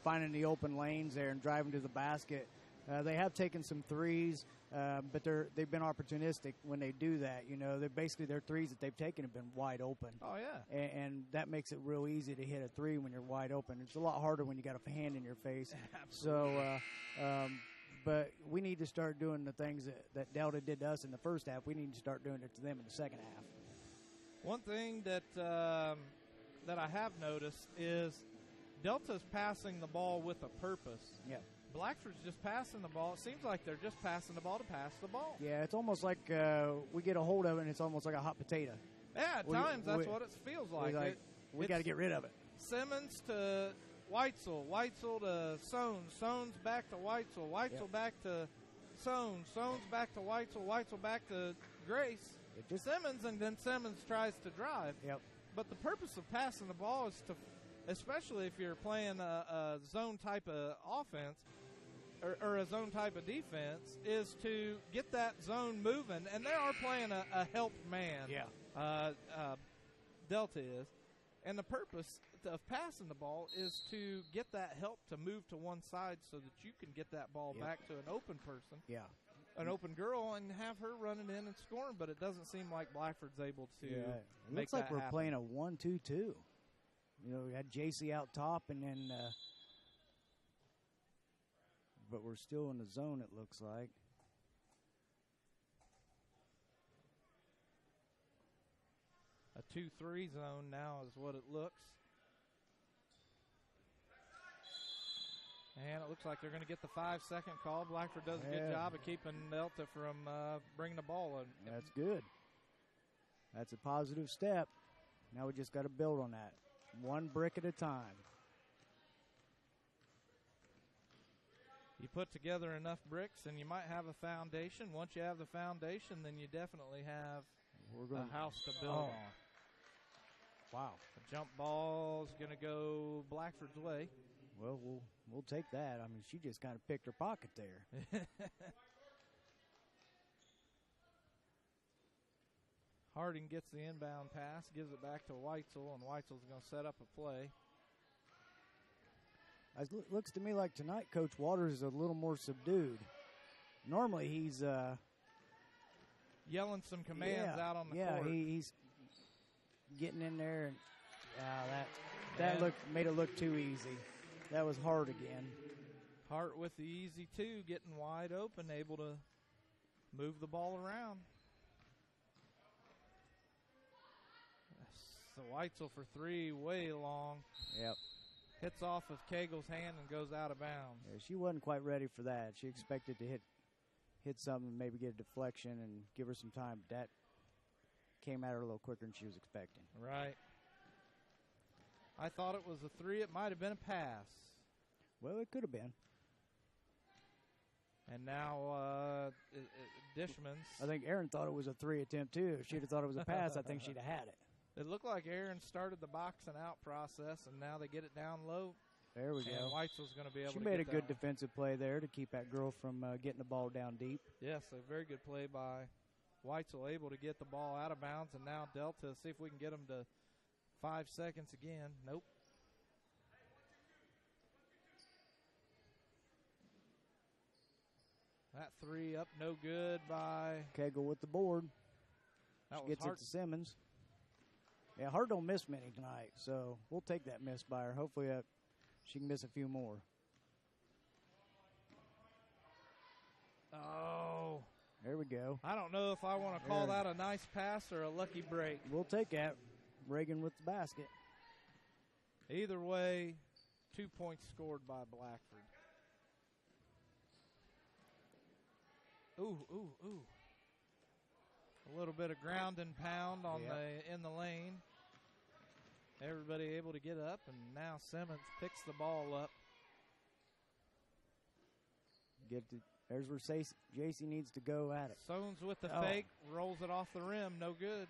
finding the open lanes there and driving to the basket. They have taken some threes, but they've been opportunistic when they do that. You know, their threes that they've taken have been wide open. Oh, yeah. And that makes it real easy to hit a three when you're wide open. It's a lot harder when you got a hand in your face. Absolutely. So, but we need to start doing the things that Delta did to us in the first half. We need to start doing it to them in the second half. One thing that I have noticed is Delta's passing the ball with a purpose. Yeah. Blackford's just passing the ball. It seems like they're just passing the ball to pass the ball. Yeah, it's almost like we get a hold of it, and it's almost like a hot potato. Yeah, at times that's what it feels like. We got to get rid of it. Simmons to Weitzel, Weitzel to Sones, Sones back to Weitzel, Weitzel back to Sones, Sones back to Weitzel, Weitzel back to Grace. Simmons, and then Simmons tries to drive. Yep. But the purpose of passing the ball is to, especially if you're playing a zone type of offense or a zone type of defense, is to get that zone moving. And they are playing a help man. Yeah. Delta is. And the purpose of passing the ball is to get that help to move to one side so that you can get that ball back to an open person. Yeah. An open girl and have her running in and scoring, but it doesn't seem like Blackford's able to It make looks like that we're happen. playing a 1-2-2. You know, we had JC out top, and then but we're still in the zone, it looks like. A 2-3 zone now is what it looks. And it looks like they're going to get the 5-second call. Blackford does a good job of keeping Delta from bringing the ball in. That's good. That's a positive step. Now we just got to build on that. One brick at a time. You put together enough bricks and you might have a foundation. Once you have the foundation, then you definitely have a house to build on. Wow. The jump ball is going to go Blackford's way. Well, we'll take that. I mean, she just kind of picked her pocket there. Harding gets the inbound pass, gives it back to Weitzel, and Weitzel's going to set up a play. It looks to me like tonight Coach Waters is a little more subdued. Normally he's yelling some commands out on the court. Yeah, he's getting in there. And, That made it look too easy. That was hard again. Hart with the easy two, getting wide open, able to move the ball around. So Weitzel for three, way long. Yep. Hits off of Cagle's hand and goes out of bounds. Yeah, she wasn't quite ready for that. She expected to hit something, maybe get a deflection and give her some time. But that came at her a little quicker than she was expecting. Right. I thought it was a three. It might have been a pass. Well, it could have been. And now Dishman's. I think Aaron thought it was a three attempt, too. If she'd have thought it was a pass, I think she'd have had it. It looked like Aaron started the boxing out process, and now they get it down low. There we go. Weitzel's going to be able to She made a get good that defensive play there to keep that girl from getting the ball down deep. Yes, a very good play by Weitzel, able to get the ball out of bounds, and now Delta, see if we can get them to 5 seconds again. Nope. That three up, no good by Cagle with the board. that She was gets Hart. it to Simmons. Yeah, Hart don't miss many tonight, so we'll take that miss by her. Hopefully she can miss a few more. Oh. There we go. I don't know if I want to call that a nice pass or a lucky break. We'll take that. Reagan with the basket. Either way, 2 points scored by Blackford. Ooh. A little bit of ground and pound on in the lane. Everybody able to get up, and now Simmons picks the ball up. There's where JC needs to go at it. Sones with the fake, rolls it off the rim, no good.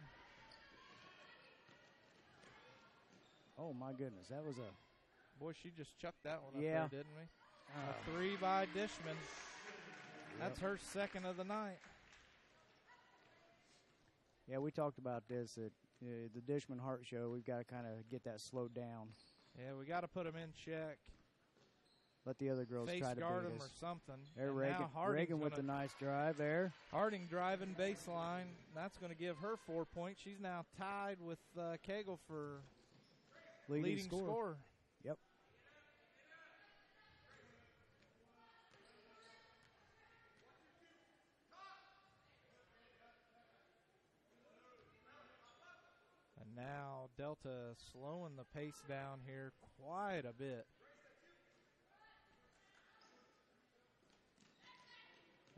Oh, my goodness. That was a... Boy, she just chucked that one up Yeah. there, didn't we? A three by Dishman. That's her second of the night. Yeah, we talked about this at the Dishman Hart show. We've got to kind of get that slowed down. Yeah, we got to put them in check. Let the other girls Face try to guard beat them us. or something. There, And Reagan with the nice drive there. Harding driving baseline. That's going to give her 4 points. She's now tied with Cagle for leading scorer. Yep. And now Delta slowing the pace down here quite a bit.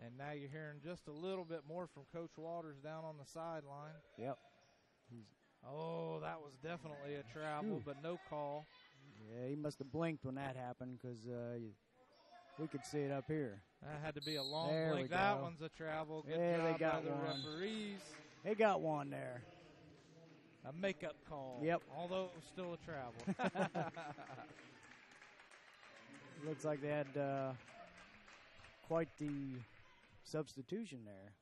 And now you're hearing just a little bit more from Coach Waters down on the sideline. Yep. Oh, that was definitely a travel, but no call. Yeah, he must have blinked when that happened because we could see it up here. That had to be a long There blink. we That go. one's a travel. Good Yeah, they job got by the one. referees. They got one there. A makeup call. Yep. Although it was still a travel. Looks like they had quite the substitution there.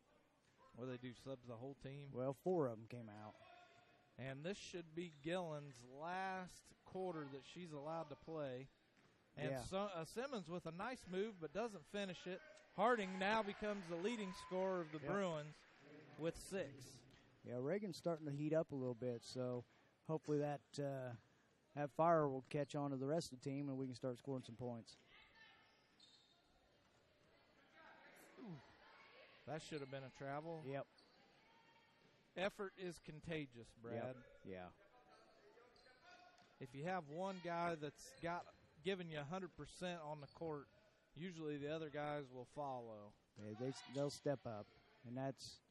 Well, they do subs the whole team. Well, 4 of them came out. And this should be Gillen's last quarter that she's allowed to play. And Simmons with a nice move but doesn't finish it. Harding now becomes the leading scorer of the Bruins with 6. Yeah, Reagan's starting to heat up a little bit, so hopefully that fire will catch on to the rest of the team and we can start scoring some points. That should have been a travel. Yep. Effort is contagious, Brad. Yep. Yeah. If you have one guy that's giving you 100% on the court, usually the other guys will follow. Yeah, they'll step up, and that's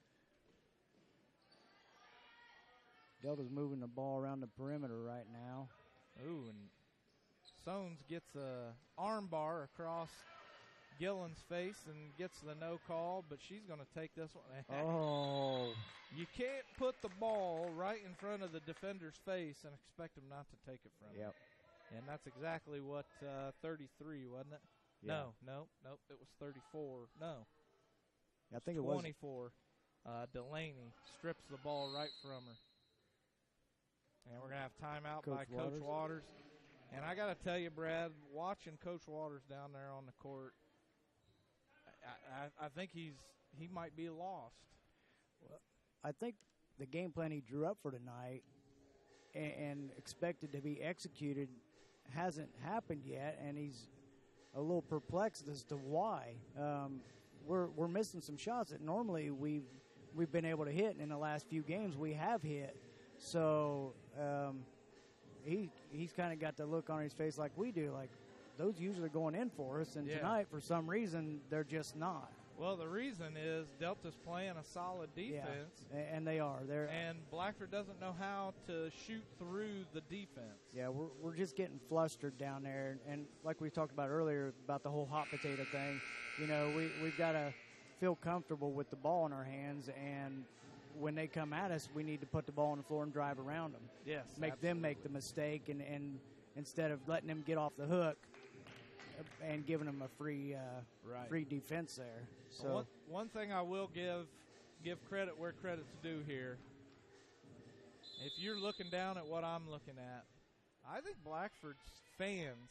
Delta's moving the ball around the perimeter right now. Ooh, and Sones gets a arm bar across Gillen's face and gets the no call, but she's going to take this one. Oh. You can't put the ball right in front of the defender's face and expect him not to take it from him. Yep. And that's exactly what 33, wasn't it? Yeah. No. It was 34. No. I think 24. Delaney strips the ball right from her. And we're going to have timeout by Coach Waters. And I got to tell you, Brad, watching Coach Waters down there on the court, I think he might be lost. Well, I think the game plan he drew up for tonight and expected to be executed hasn't happened yet, and he's a little perplexed as to why. We're missing some shots that normally we've been able to hit, and in the last few games we have hit. So he's kind of got the look on his face like we do, like those usually going in for us, and tonight for some reason they're just not. Well, the reason is Delta's playing a solid defense. Yeah, and they are. And Blackford doesn't know how to shoot through the defense. Yeah, we're just getting flustered down there. And like we talked about earlier about the whole hot potato thing, you know, we've got to feel comfortable with the ball in our hands. And when they come at us, we need to put the ball on the floor and drive around them. Yes, Make them make the mistake, and instead of letting them get off the hook and giving them a free defense there. So well, one thing I will give credit where credit's due here. If you're looking down at what I'm looking at, I think Blackford's fans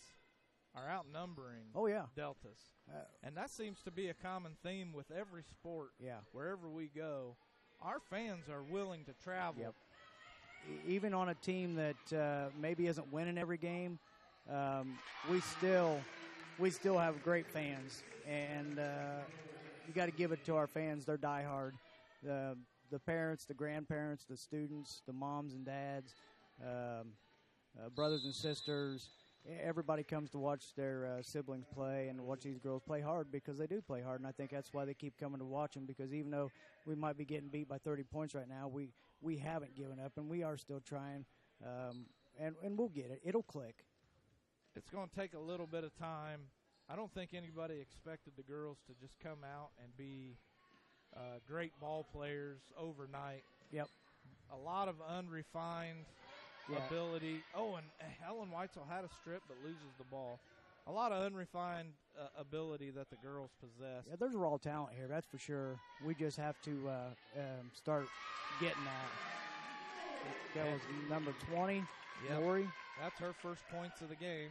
are outnumbering Delta's. And that seems to be a common theme with every sport. Yeah. Wherever we go, our fans are willing to travel. Yep. Even on a team that maybe isn't winning every game, we still have great fans, and you got to give it to our fans. They're diehard. The parents, the grandparents, the students, the moms and dads, brothers and sisters. Everybody comes to watch their siblings play and watch these girls play hard because they do play hard, and I think that's why they keep coming to watch them, because even though we might be getting beat by 30 points right now, we haven't given up, and we are still trying, and we'll get it. It'll click. It's going to take a little bit of time. I don't think anybody expected the girls to just come out and be great ball players overnight. Yep. A lot of unrefined ability. Oh, and Helen Weitzel had a strip but loses the ball. A lot of unrefined ability that the girls possess. Yeah, there's raw talent here, that's for sure. We just have to start getting that. That was number 20, Lori. That's her first points of the game.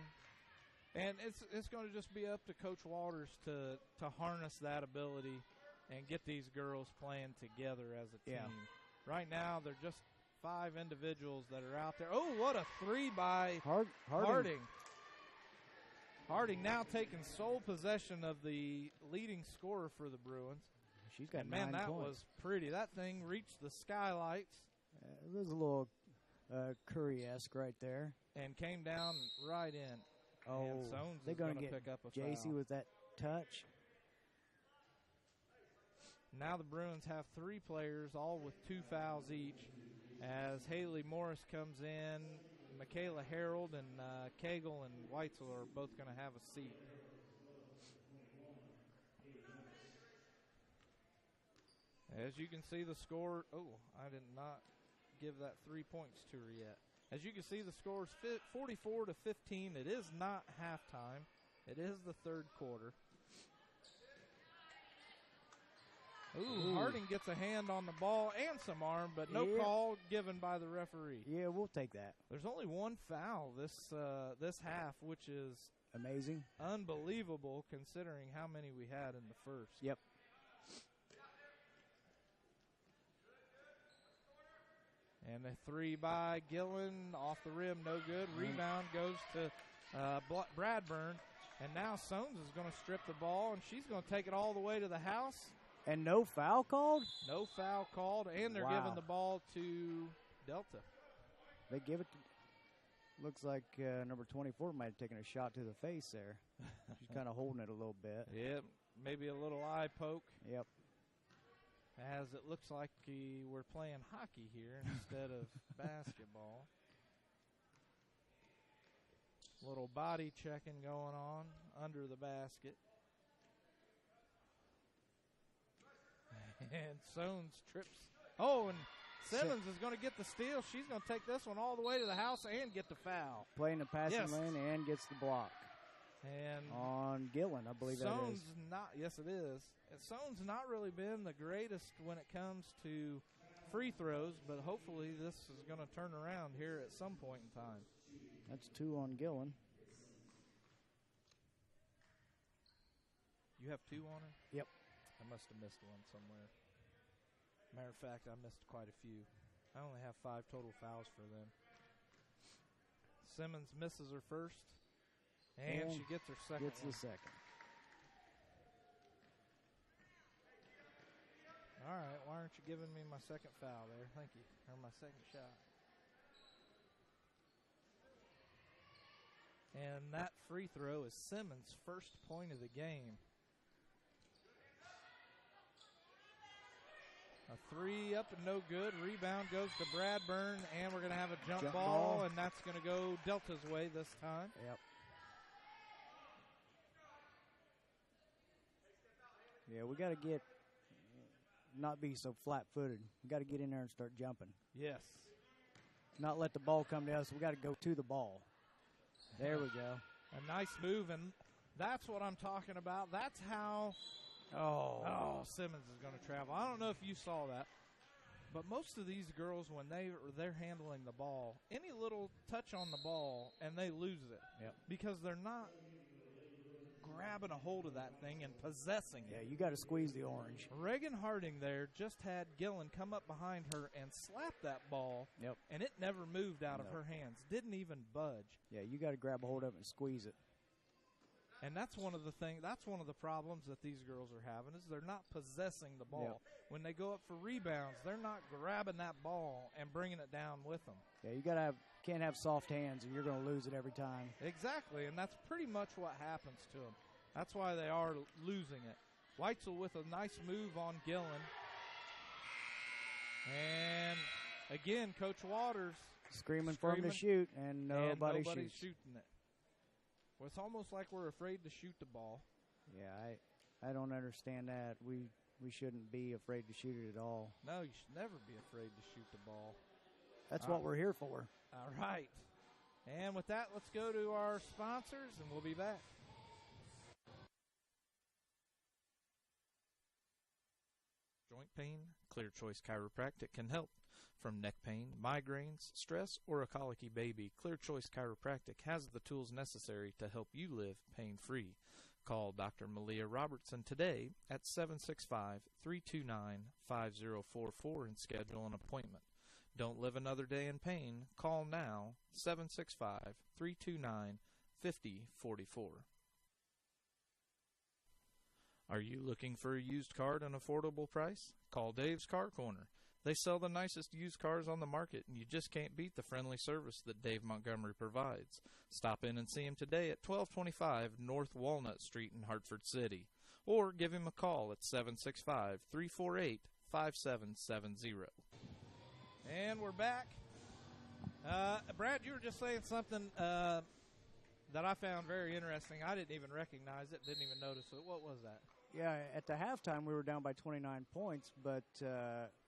And it's going to just be up to Coach Walters to harness that ability and get these girls playing together as a team. Yeah. Right now, they're just 5 individuals that are out there. Oh, what a 3 by Harding. Harding now taking sole possession of the leading scorer for the Bruins. She's got 9 man, that points. was pretty. That thing reached the skylights. It was a little Curry-esque right there. And came down right in. Oh, and Sones they're going to get pick up a JC foul. with that touch. Now the Bruins have 3 players, all with 2 fouls each, as Haley Morris comes in. Michaela Harold and Cagle and Weitzel are both going to have a seat. As you can see the score, I did not give that 3 points to her yet. As you can see, the score is 44-15. It is not halftime. It is the third quarter. Ooh, Harding gets a hand on the ball and some arm, but no call given by the referee. Yeah, we'll take that. There's only 1 foul this half, which is amazing, unbelievable considering how many we had in the first. Yep. And a 3 by Gillen off the rim, no good. Rebound goes to Bradburn. And now Sones is going to strip the ball, and she's going to take it all the way to the house. And no foul called? No foul called, and they're giving the ball to Delta. They give it to, looks like number 24 might have taken a shot to the face there. She's kind of holding it a little bit. Yep, maybe a little eye poke. Yep. As it looks like we're playing hockey here instead of basketball. Little body checking going on under the basket. And Sones trips. Oh, and Simmons is going to get the steal. She's going to take this one all the way to the house and get the foul. Playing the passing lane and gets the block. And on Gillen, I believe Sones that is. Yes, it is. And Sones not really been the greatest when it comes to free throws, but hopefully this is going to turn around here at some point in time. That's 2 on Gillen. You have 2 on her? Yep. I must have missed one somewhere. Matter of fact, I missed quite a few. I only have 5 total fouls for them. Simmons misses her first, and she gets her second. Gets the second. All right, why aren't you giving me my second foul there? Thank you. Or my second shot. And that free throw is Simmons' first point of the game. A three up and no good. Rebound goes to Bradburn, and we're going to have a jump ball, and that's going to go Delta's way this time. Yep. Yeah, we got to not be so flat-footed. We got to get in there and start jumping. Yes. Not let the ball come to us. We got to go to the ball. There we go. A nice move, and that's what I'm talking about. That's how Simmons is going to travel. I don't know if you saw that, but most of these girls, when they're handling the ball, any little touch on the ball, and they lose it. Yep. Because they're not grabbing a hold of that thing and possessing it. Yeah, you got to squeeze the orange. Reagan Harding there just had Gillen come up behind her and slap that ball, and it never moved out of her hands. Didn't even budge. Yeah, you got to grab a hold of it and squeeze it. And that's one of the problems that these girls are having is they're not possessing the ball. When they go up for rebounds, they're not grabbing that ball and bringing it down with them. Yeah, you can't have soft hands, and you're going to lose it every time. Exactly, and that's pretty much what happens to them. That's why they are losing it. Weitzel with a nice move on Gillen. And, again, Coach Waters screaming for him to shoot, and nobody's shooting it. Well, it's almost like we're afraid to shoot the ball. Yeah, I don't understand that. We shouldn't be afraid to shoot it at all. No, you should never be afraid to shoot the ball. That's what we're here for. All right. And with that, let's go to our sponsors, and we'll be back. Joint pain, Clear Choice Chiropractic can help. From neck pain, migraines, stress, or a colicky baby, Clear Choice Chiropractic has the tools necessary to help you live pain-free. Call Dr. Malia Robertson today at 765-329-5044 and schedule an appointment. Don't live another day in pain. Call now, 765-329-5044. Are you looking for a used car at an affordable price? Call Dave's Car Corner. They sell the nicest used cars on the market, and you just can't beat the friendly service that Dave Montgomery provides. Stop in and see him today at 1225 North Walnut Street in Hartford City, or give him a call at 765-348-5770. And we're back. Brad, you were just saying something that I found very interesting. I didn't even recognize it, didn't even notice it. What was that? Yeah, at the halftime we were down by 29 points, but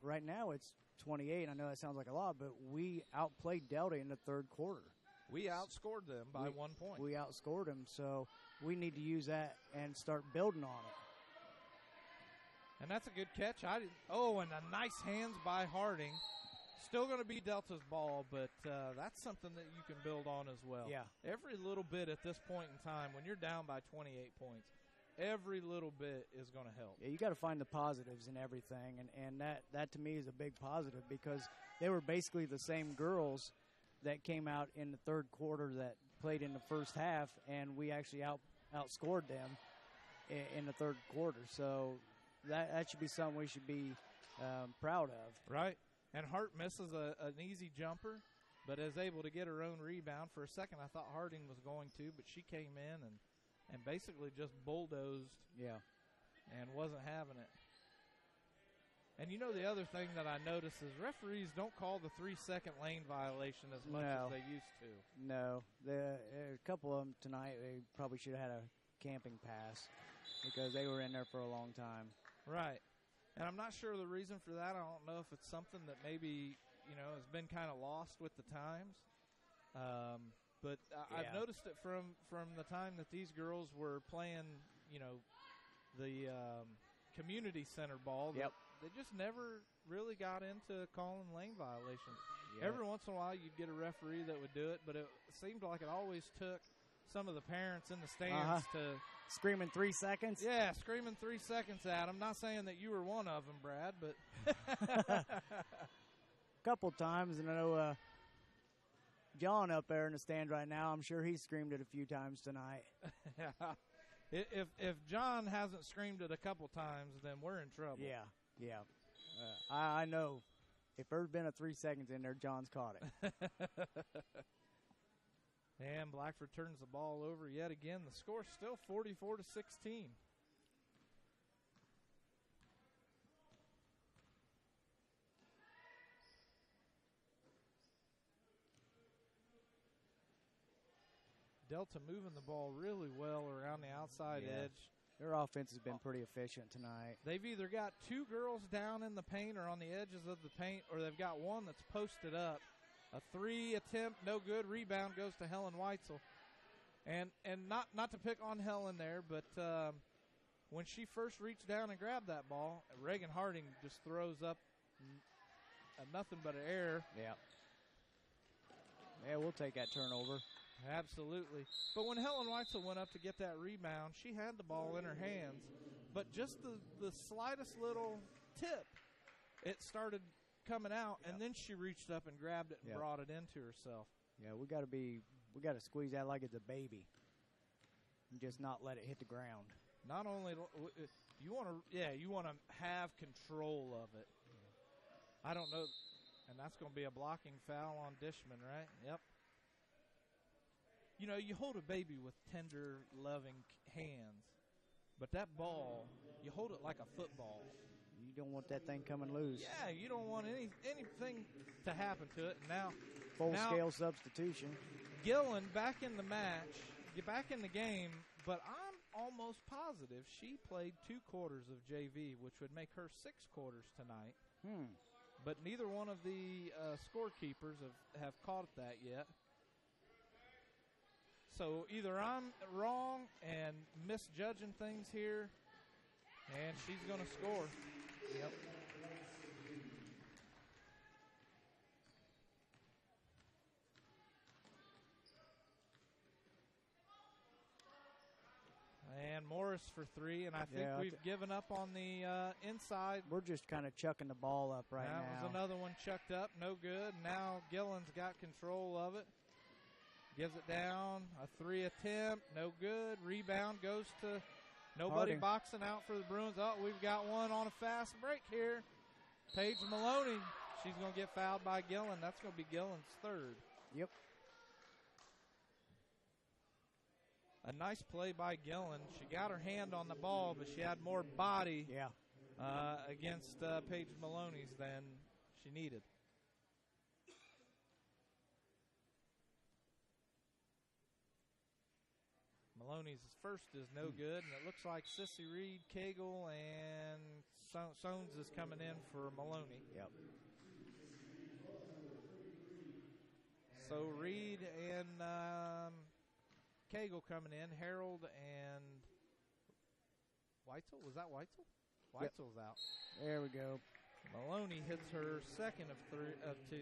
right now it's 28. I know that sounds like a lot, but we outplayed Delta in the third quarter. We outscored them by 1 point. We outscored them, so we need to use that and start building on it. And that's a good catch. And a nice hands by Harding. Still going to be Delta's ball, but that's something that you can build on as well. Yeah. Every little bit at this point in time, when you're down by 28 points, every little bit is going to help. Yeah, you got to find the positives in everything, and that to me is a big positive because they were basically the same girls that came out in the third quarter that played in the first half, and we actually outscored them in the third quarter. So that should be something we should be proud of. Right. And Hart misses an easy jumper, but is able to get her own rebound. For a second, I thought Harding was going to, but she came in and basically just bulldozed and wasn't having it. And you know the other thing that I noticed is referees don't call the 3-second lane violation as much as they used to. No. A couple of them tonight, they probably should have had a camping pass because they were in there for a long time. Right. And I'm not sure the reason for that. I don't know if it's something that maybe, has been kind of lost with the times. But I've noticed it from the time that these girls were playing, the community center ball. Yep. They just never really got into calling lane violations. Yep. Every once in a while you'd get a referee that would do it, but it seemed like it always took some of the parents in the stands to – screaming 3 seconds? Yeah, screaming 3 seconds at them. Not saying that you were one of them, Brad, but – a couple times, and I know John up there in the stand right now. I'm sure he screamed it a few times tonight. If John hasn't screamed it a couple times, then we're in trouble. Yeah. I know. If there's been a 3 seconds in there, John's caught it. And Blackford turns the ball over yet again. The score's still 44-16. Delta moving the ball really well around the outside edge. Their offense has been pretty efficient tonight. They've either got two girls down in the paint or on the edges of the paint, or they've got one that's posted up. A 3 attempt, no good. Rebound goes to Helen Weitzel. And not to pick on Helen there, but when she first reached down and grabbed that ball, Reagan Harding just throws up nothing but an error. Yeah, we'll take that turnover. Absolutely. But when Helen Weitzel went up to get that rebound, she had the ball in her hands. But just the slightest little tip, it started coming out, and then she reached up and grabbed it and brought it into herself. Yeah, we got to squeeze that like it's a baby and just not let it hit the ground. Not only you want to have control of it. I don't know, and that's going to be a blocking foul on Dishman, right? Yep. You know, you hold a baby with tender, loving hands, but that ball, you hold it like a football. You don't want that thing coming loose. Yeah, you don't want anything to happen to it. Now, full-scale substitution. Gillen back in the match, back in the game, but I'm almost positive she played 2 quarters of JV, which would make her 6 quarters tonight. But neither one of the scorekeepers have caught that yet. So either I'm wrong and misjudging things here, and she's going to score. Yep. And Morris for 3, and I think we've given up on the inside. We're just kind of chucking the ball up right now. That was another one chucked up, no good. Now Gillen's got control of it. Gives it down, a 3 attempt, no good. Rebound goes to nobody boxing out for the Bruins. Oh, we've got one on a fast break here. Paige Maloney, she's going to get fouled by Gillen. That's going to be Gillen's 3rd. Yep. A nice play by Gillen. She got her hand on the ball, but she had more body against Paige Maloney's than she needed. Maloney's first is no good, and it looks like Sissy Reed, Cagle, and Sones is coming in for Maloney. Yep. So Reed and Cagle coming in. Harold and Weitzel. Was that Weitzel? Weitzel's out. There we go. Maloney hits her 2nd of 2.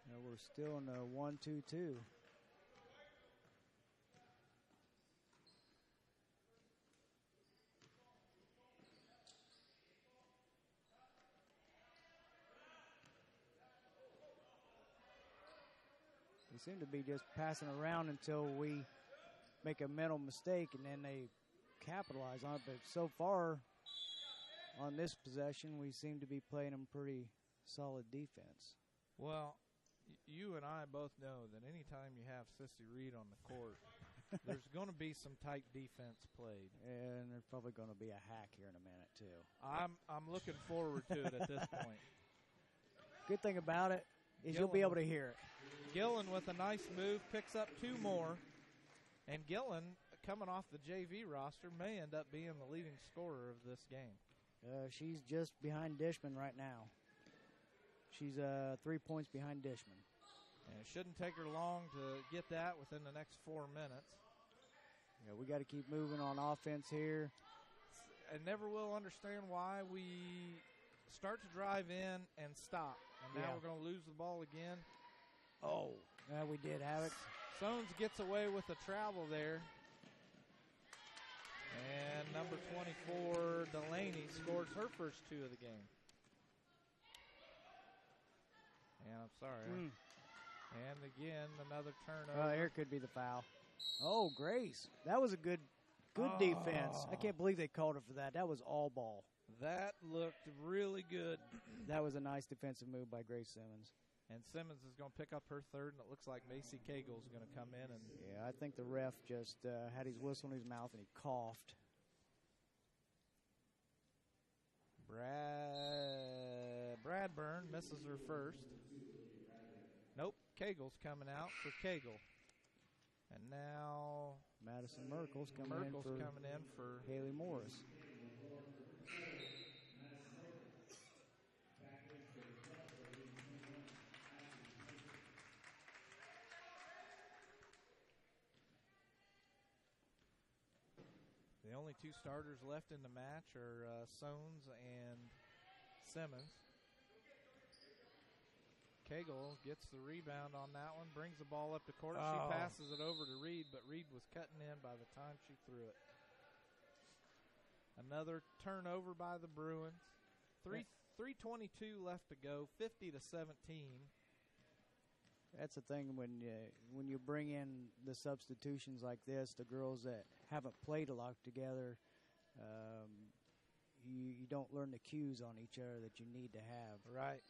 Now we're still in the 1-2-2. They seem to be just passing around until we make a mental mistake, and then they capitalize on it. But so far on this possession, we seem to be playing them pretty solid defense. Well, you and I both know that anytime you have Sissy Reed on the court, there's going to be some tight defense played. And there's probably going to be a hack here in a minute, too. I'm looking forward to it at this point. Good thing about it is you'll be able to hear it. Gillen with a nice move picks up 2 more. And Gillen, coming off the JV roster, may end up being the leading scorer of this game. She's just behind Dishman right now. She's 3 points behind Dishman. And it shouldn't take her long to get that within the next 4 minutes. Yeah, we got to keep moving on offense here. I never will understand why we start to drive in and stop. And now we're going to lose the ball again. Oh, yeah, we did have it. Sones gets away with a travel there. And number 24, Delaney, scores her first 2 of the game. And I'm sorry. And again, another turnover. Oh, here could be the foul. Oh, Grace. That was a good defense. I can't believe they called it for that. That was all ball. That looked really good. That was a nice defensive move by Grace Simmons. And Simmons is going to pick up her third, and it looks like Macy Cagle is going to come in. And yeah, I think the ref just had his whistle in his mouth and he coughed. Bradburn misses her first. Nope, Cagle's coming out for Cagle. And now Madison Merkel's coming in for Haley Morris. The only two starters left in the match are Soanes and Simmons. Cagle gets the rebound on that one, brings the ball up the court. She passes it over to Reed, but Reed was cutting in by the time she threw it. Another turnover by the Bruins. 3:22 left to go, 50-17. That's the thing when you bring in the substitutions like this, the girls that haven't played a lot together, you don't learn the cues on each other that you need to have. Right.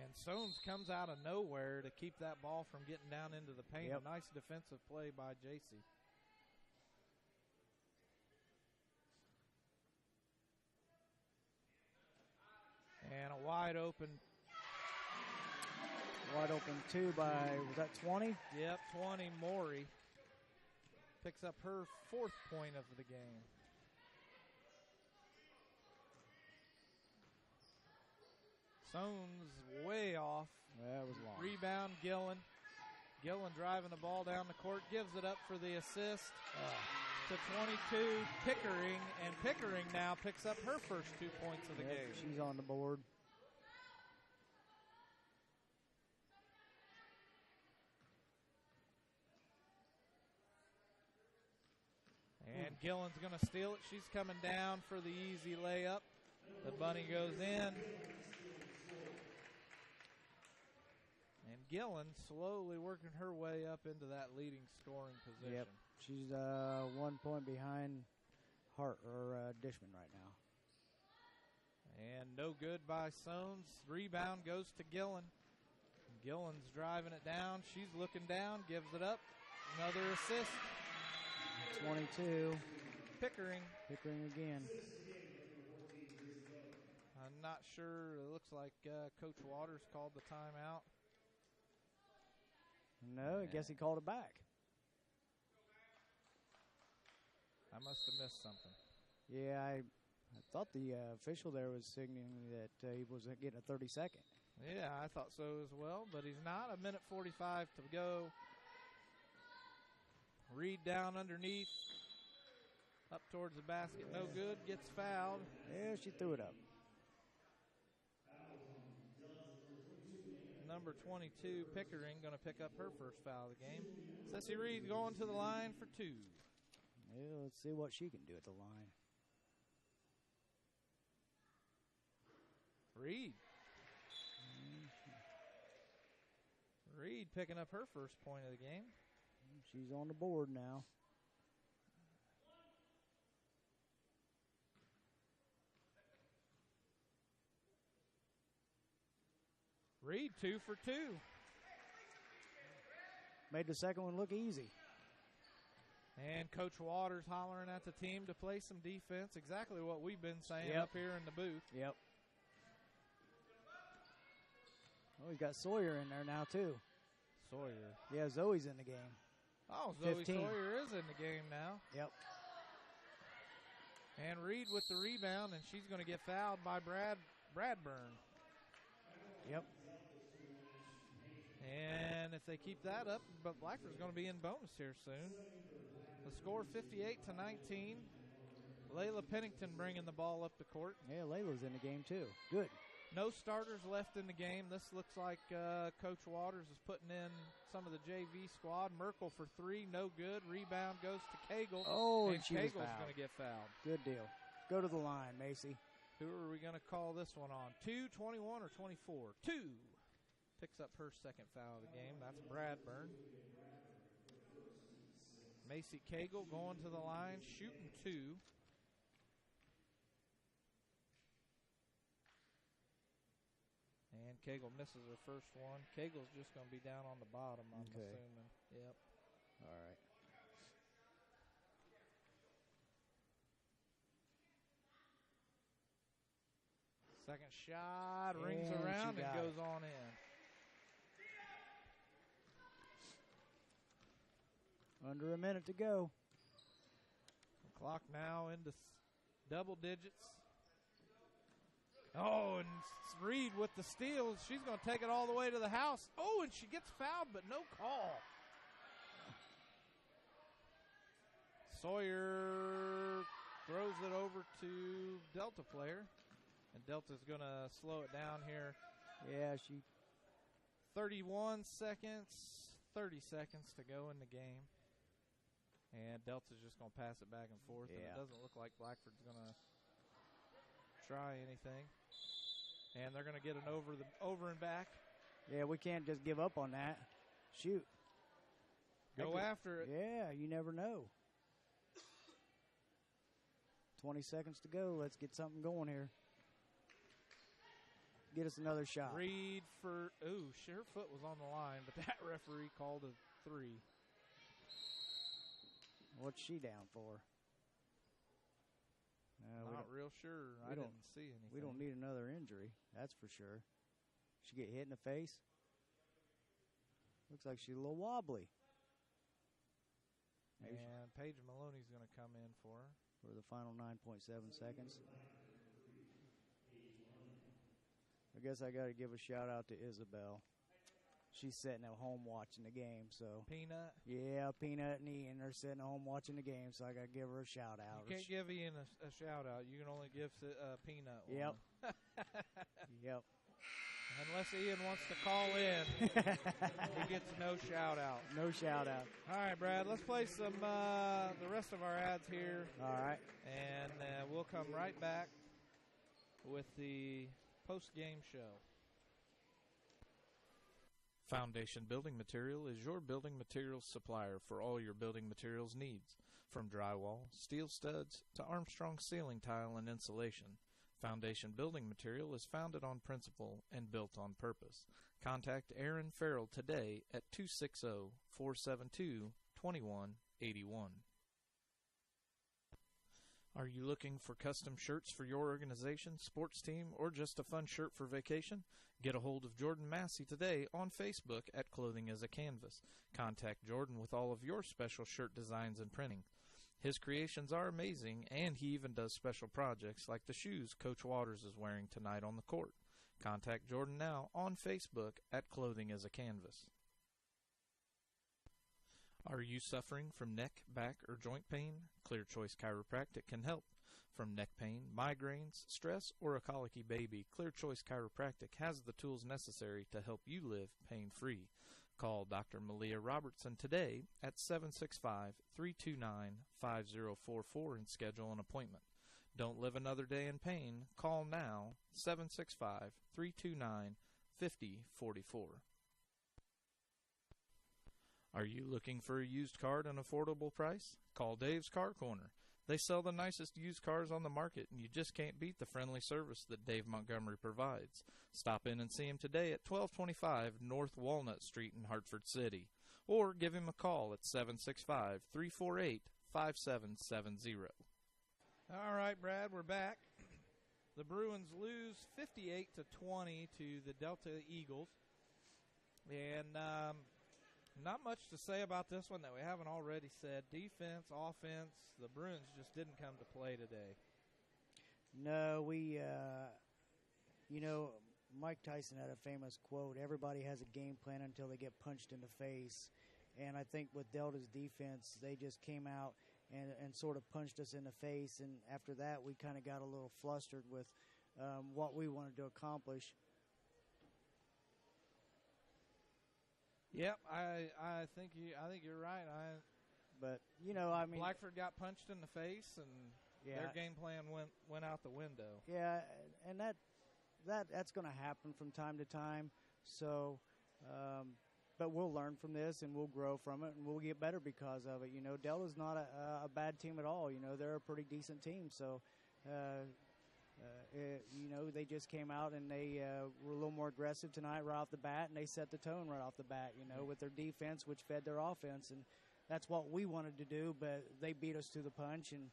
And Soanes comes out of nowhere to keep that ball from getting down into the paint. Yep. A nice defensive play by JC. And a wide open two by, was that 20? Yep, 20. Maury picks up her fourth point of the game. Soanes way off. That was long. Rebound, Gillen. Gillen driving the ball down the court, gives it up for the assist to 22, Pickering. And Pickering now picks up her first 2 points of the game. She's on the board. And Gillen's going to steal it. She's coming down for the easy layup. The bunny goes in. And Gillen slowly working her way up into that leading scoring position. Yep. She's 1 point behind Dishman right now. And no good by Soanes. Rebound goes to Gillen. Gillen's driving it down. She's looking down, gives it up. Another assist. 22. Pickering again. I'm not sure. It looks like Coach Waters called the timeout. No, I guess he called it back. I must have missed something. Yeah, I thought the official there was signaling that he was getting a 30-second. Yeah, I thought so as well, but he's not. 1:45 to go. Reed down underneath. Up towards the basket. No good. Gets fouled. Yeah, she threw it up. Number 22, Pickering, going to pick up her first foul of the game. Ceci Reed going to the line for two. Yeah, let's see what she can do at the line. Reed picking up her first point of the game. She's on the board now. Reed 2 for 2. Made the second one look easy. And Coach Waters hollering at the team to play some defense. Exactly what we've been saying up here in the booth. Yep. Oh, we've got Sawyer in there now, too. Sawyer. Yeah, Zoe's in the game. Oh, Zoe 15. Sawyer is in the game now. Yep. And Reed with the rebound, and she's going to get fouled by Bradburn. Yep. And if they keep that up, but Blackford's going to be in bonus here soon. The score 58-19. Layla Pennington bringing the ball up the court. Yeah, Layla's in the game too. Good. No starters left in the game. This looks like Coach Waters is putting in some of the JV squad. Merkel for three, no good. Rebound goes to Cagle. Oh, and she was Cagle's fouled. going to get fouled. Good deal. Go to the line, Macy. Who are we going to call this one on? 2, 21, or 24? 2. Picks up her second foul of the game. That's Bradburn. Macy Cagle going to the line, shooting 2. And Cagle misses her first one. Cagle's just going to be down on the bottom, I'm assuming. Yep. All right. Second shot rings And around she and got goes it. on in. Under a minute to go. Clock now into double digits. Oh, and Reed with the steal. She's going to take it all the way to the house. Oh, and she gets fouled, but no call. Sawyer throws it over to Delta player. And Delta's going to slow it down here. Yeah, 31 seconds, 30 seconds to go in the game. And Delta's just going to pass it back and forth. Yeah. And it doesn't look like Blackford's going to try anything. And they're going to get an over and back. Yeah, we can't just give up on that. Shoot. Go after it. Yeah, you never know. 20 seconds to go. Let's get something going here. Get us another shot. Reed for, her foot was on the line, but that referee called a 3. What's she down for? Not real sure. I didn't see anything. We don't need another injury, that's for sure. She get hit in the face? Looks like she's a little wobbly. And Paige Maloney's going to come in for her. For the final 9.7 seconds. I guess I got to give a shout out to Isabel. She's sitting at home watching the game, so. Peanut? Yeah, Peanut and Ian are sitting at home watching the game, so I got to give her a shout out. You can't give Ian a shout out. You can only give Peanut one. Yep. Yep. Unless Ian wants to call in, he gets no shout out. No shout out. All right, Brad, let's play some the rest of our ads here. All right. And we'll come right back with the post-game show. Foundation Building Material is your building materials supplier for all your building materials needs, from drywall, steel studs, to Armstrong ceiling tile and insulation. Foundation Building Material is founded on principle and built on purpose. Contact Aaron Farrell today at 260-472-2181. Are you looking for custom shirts for your organization, sports team, or just a fun shirt for vacation? Get a hold of Jordan Massey today on Facebook at Clothing as a Canvas. Contact Jordan with all of your special shirt designs and printing. His creations are amazing, and he even does special projects like the shoes Coach Waters is wearing tonight on the court. Contact Jordan now on Facebook at Clothing as a Canvas. Are you suffering from neck, back, or joint pain? Clear Choice Chiropractic can help. From neck pain, migraines, stress, or a colicky baby, Clear Choice Chiropractic has the tools necessary to help you live pain-free. Call Dr. Malia Robertson today at 765-329-5044 and schedule an appointment. Don't live another day in pain. Call now, 765-329-5044. Are you looking for a used car at an affordable price? Call Dave's Car Corner. They sell the nicest used cars on the market, and you just can't beat the friendly service that Dave Montgomery provides. Stop in and see him today at 1225 North Walnut Street in Hartford City, or give him a call at 765-348-5770. All right, Brad, we're back. The Bruins lose 58-20 to the Delta Eagles. And not much to say about this one that we haven't already said. Defense, offense, the Bruins just didn't come to play today. No, Mike Tyson had a famous quote, everybody has a game plan until they get punched in the face. And I think with Delta's defense, they just came out and sort of punched us in the face. And after that, we kind of got a little flustered with what we wanted to accomplish. Yep, I think you're right. But Blackford got punched in the face, and Yeah. Their game plan went out the window. Yeah, and that's going to happen from time to time. So, but we'll learn from this and we'll grow from it and we'll get better because of it. Delta's not a bad team at all. They're a pretty decent team. So, they just came out and they were a little more aggressive tonight right off the bat, and they set the tone right off the bat, with their defense, which fed their offense. And that's what we wanted to do, but they beat us to the punch and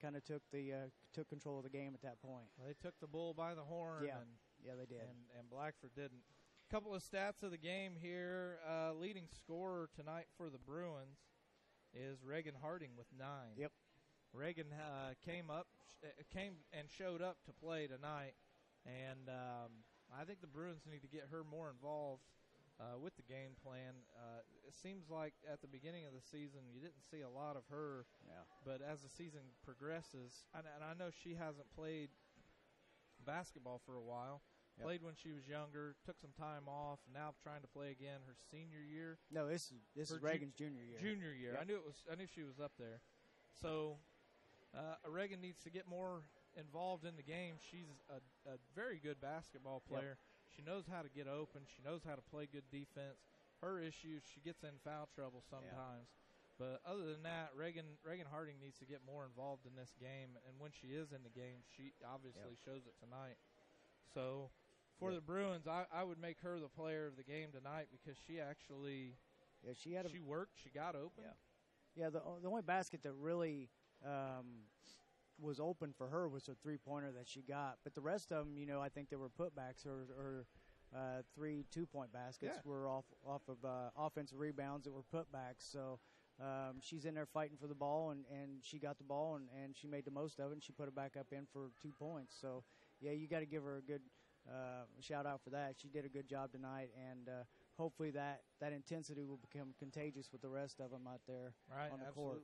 kind of took control of the game at that point. Well, they took the bull by the horn. Yeah, they did. And Blackford didn't. A couple of stats of the game here. Leading scorer tonight for the Bruins is Reagan Harding with 9. Yep. Reagan came and showed up to play tonight, and I think the Bruins need to get her more involved with the game plan. It seems like at the beginning of the season you didn't see a lot of her, but as the season progresses, and I know she hasn't played basketball for a while. Yep. Played when she was younger, took some time off, now trying to play again her senior year. No, this is Reagan's junior year. Junior year. Yep. I knew she was up there. So Reagan needs to get more involved in the game. She's a very good basketball player. Yep. She knows how to get open. She knows how to play good defense. Her issue, she gets in foul trouble sometimes. Yep. But other than that, Reagan Harding needs to get more involved in this game. And when she is in the game, she obviously shows it tonight. So for the Bruins, I would make her the player of the game tonight because she actually she worked, she got open. Yeah, the only basket that really was open for her was a three-pointer that she got. But the rest of them, I think they were putbacks or 3 2-point baskets were off of offensive rebounds that were putbacks. So she's in there fighting for the ball, and she got the ball, and she made the most of it, and she put it back up in for 2 points. So, you got to give her a good shout-out for that. She did a good job tonight, and hopefully that intensity will become contagious with the rest of them out there on the court.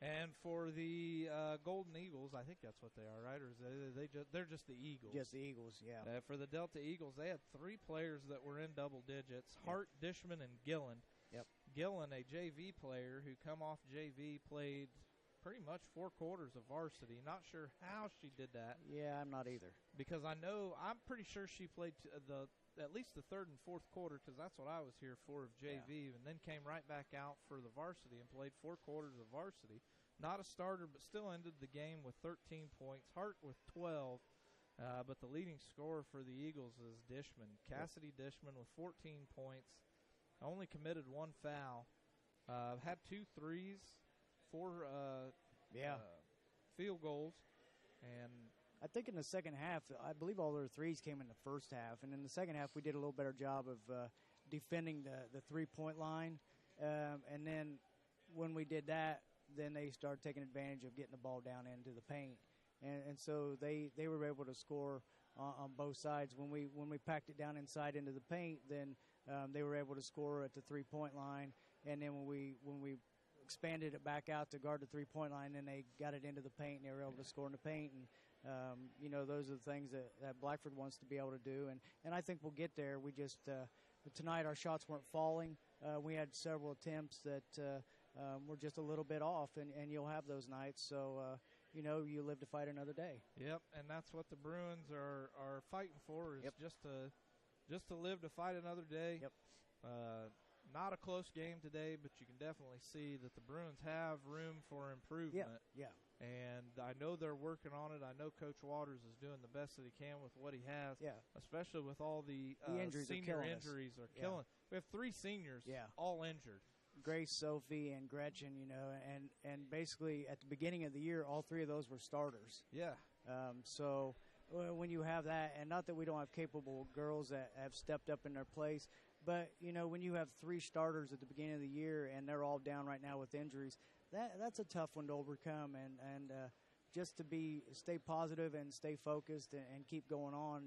And for the Golden Eagles, I think that's what they are, right? Or they're just the Eagles? Just the Eagles, yeah. For the Delta Eagles, they had 3 players that were in double digits, Hart, Dishman, and Gillen. Yep. Gillen, a JV player who come off JV, played pretty much 4 quarters of varsity. Not sure how she did that. Yeah, I'm not either. Because I'm pretty sure she played at least the 3rd and 4th quarter, because that's what I was here for of JV, and then came right back out for the varsity and played 4 quarters of varsity. Not a starter, but still ended the game with 13 points. Hart with 12, but the leading scorer for the Eagles is Dishman. Cassidy Dishman with 14 points. Only committed 1 foul. Had 2 threes, 4 field goals, and I think in the second half, I believe all their threes came in the first half, and in the second half we did a little better job of defending the 3-point line, and then when we did that, then they started taking advantage of getting the ball down into the paint, and so they were able to score on both sides. When we packed it down inside into the paint, then they were able to score at the 3-point line, and then when we expanded it back out to guard the 3-point line, then they got it into the paint and they were able to score in the paint. And those are the things that Blackford wants to be able to do, and I think we'll get there. We just tonight our shots weren't falling. We had several attempts that were just a little bit off, and you'll have those nights. So you live to fight another day. Yep, and that's what the Bruins are fighting for, is just to live to fight another day. Yep. Not a close game today, but you can definitely see that the Bruins have room for improvement. Yeah. And I know they're working on it. I know Coach Waters is doing the best that he can with what he has. Yeah. Especially with all the injuries senior are injuries are killing. We have 3 seniors all injured. Grace, Sophie, and Gretchen, and basically at the beginning of the year, all 3 of those were starters. Yeah. So when you have that, and not that we don't have capable girls that have stepped up in their place, but, when you have 3 starters at the beginning of the year and they're all down right now with injuries, that's a tough one to overcome. And just to stay positive and stay focused and keep going on,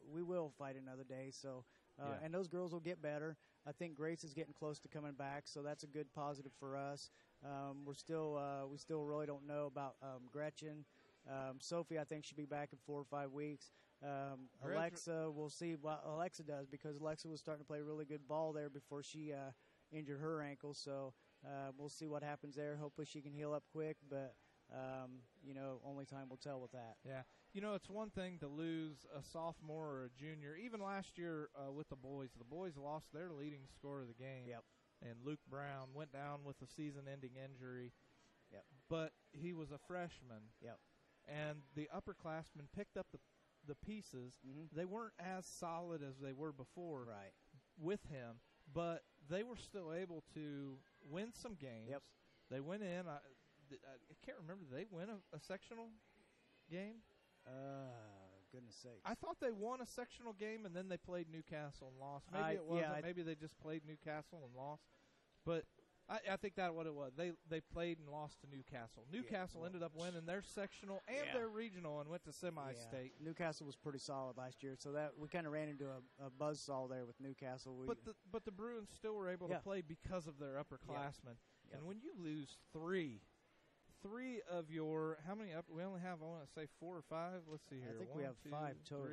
we will fight another day. So, and those girls will get better. I think Grace is getting close to coming back, so that's a good positive for us. We still really don't know about Gretchen. Sophie, I think, should be back in 4 or 5 weeks. Alexa, we'll see what Alexa does, because Alexa was starting to play really good ball there before she injured her ankle. So we'll see what happens there. Hopefully she can heal up quick. But Only time will tell with that. Yeah. It's one thing to lose a sophomore or a junior. Even last year with the boys lost their leading scorer of the game. Yep. And Luke Brown went down with a season-ending injury. Yep. But he was a freshman. Yep. And the upperclassmen picked up the pieces. Mm-hmm. They weren't as solid as they were before right. with him, but they were still able to win some games. Yep. They went in. I can't remember. Did they win a sectional game? Goodness sakes. I thought they won a sectional game and then they played Newcastle and lost. Maybe it wasn't. Maybe they just played Newcastle and lost. But I think that's what it was. They played and lost to Newcastle. Newcastle ended up winning their sectional and their regional and went to semi-state. Newcastle was pretty solid last year, so that we kind of ran into a buzzsaw there with Newcastle. But the Bruins still were able to play because of their upperclassmen. Yep. And when you lose three of your – how many – we only have, I want to say 4 or 5. Let's see here. I think we have 5 total.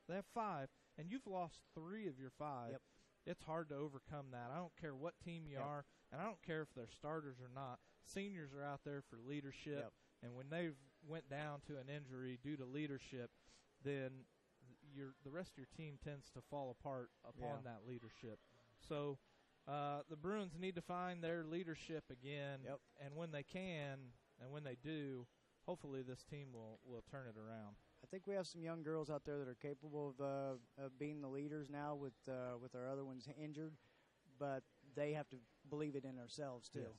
They have 5, and you've lost 3 of your 5. Yep. It's hard to overcome that. I don't care what team you are, and I don't care if they're starters or not. Seniors are out there for leadership, and when they went down to an injury due to leadership, then the rest of your team tends to fall apart upon that leadership. So the Bruins need to find their leadership again, and when they can and when they do, hopefully this team will turn it around. I think we have some young girls out there that are capable of being the leaders now with our other ones injured, but they have to believe it in themselves too. Yes.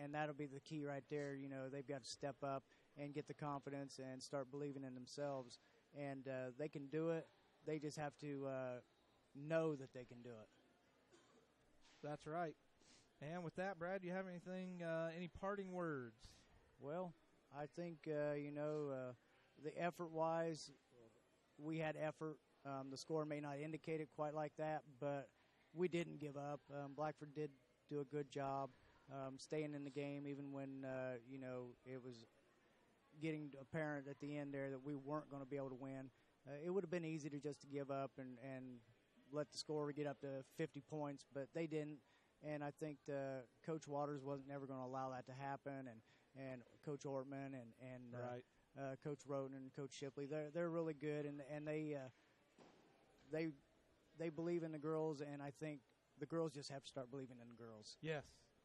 And that'll be the key right there. They've got to step up and get the confidence and start believing in themselves. And they can do it. They just have to know that they can do it. That's right. And with that, Brad, do you have anything, any parting words? Well, I think, the effort-wise, we had effort. The score may not indicate it quite like that, but we didn't give up. Blackford did do a good job staying in the game, even when, it was getting apparent at the end there that we weren't going to be able to win. It would have been easy to just give up and let the score get up to 50 points, but they didn't. And I think Coach Waters wasn't never going to allow that to happen, and Coach Ortman and Coach Roden and Coach Shipley, they're really good, and they believe in the girls, and I think the girls just have to start believing in the girls. Yes.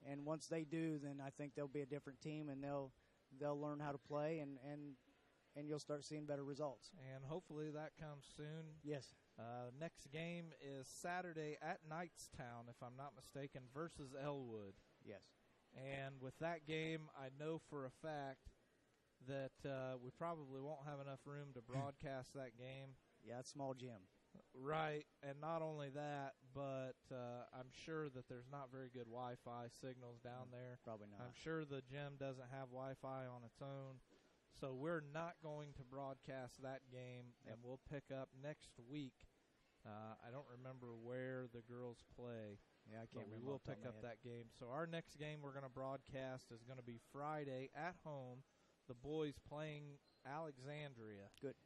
And once they do, then I think they'll be a different team, and they'll learn how to play, and you'll start seeing better results. And hopefully that comes soon. Yes. Next game is Saturday at Knightstown, if I'm not mistaken, versus Elwood. Yes. And with that game, I know for a fact that we probably won't have enough room to broadcast that game. Yeah, it's small gym. Right, and not only that, but I'm sure that there's not very good Wi-Fi signals down there. Probably not. I'm sure the gym doesn't have Wi-Fi on its own. So we're not going to broadcast that game, and we'll pick up next week. I don't remember where the girls play. Yeah, I can't remember. We will pick up that game. So our next game we're going to broadcast is going to be Friday at home. The boys playing Alexandria. Good.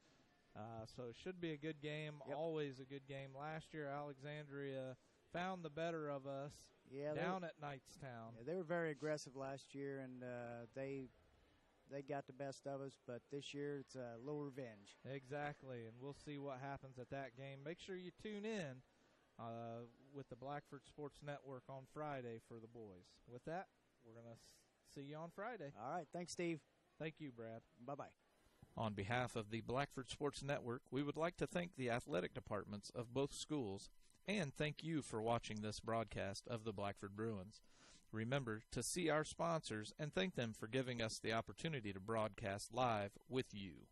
So it should be a good game, always a good game. Last year, Alexandria found the better of us down at Knightstown. Yeah, they were very aggressive last year, and they got the best of us, but this year it's a little revenge. Exactly, and we'll see what happens at that game. Make sure you tune in with the Blackford Sports Network on Friday for the boys. With that, we're going to see you on Friday. All right. Thanks, Steve. Thank you, Brad. Bye-bye. On behalf of the Blackford Sports Network, we would like to thank the athletic departments of both schools and thank you for watching this broadcast of the Blackford Bruins. Remember to see our sponsors and thank them for giving us the opportunity to broadcast live with you.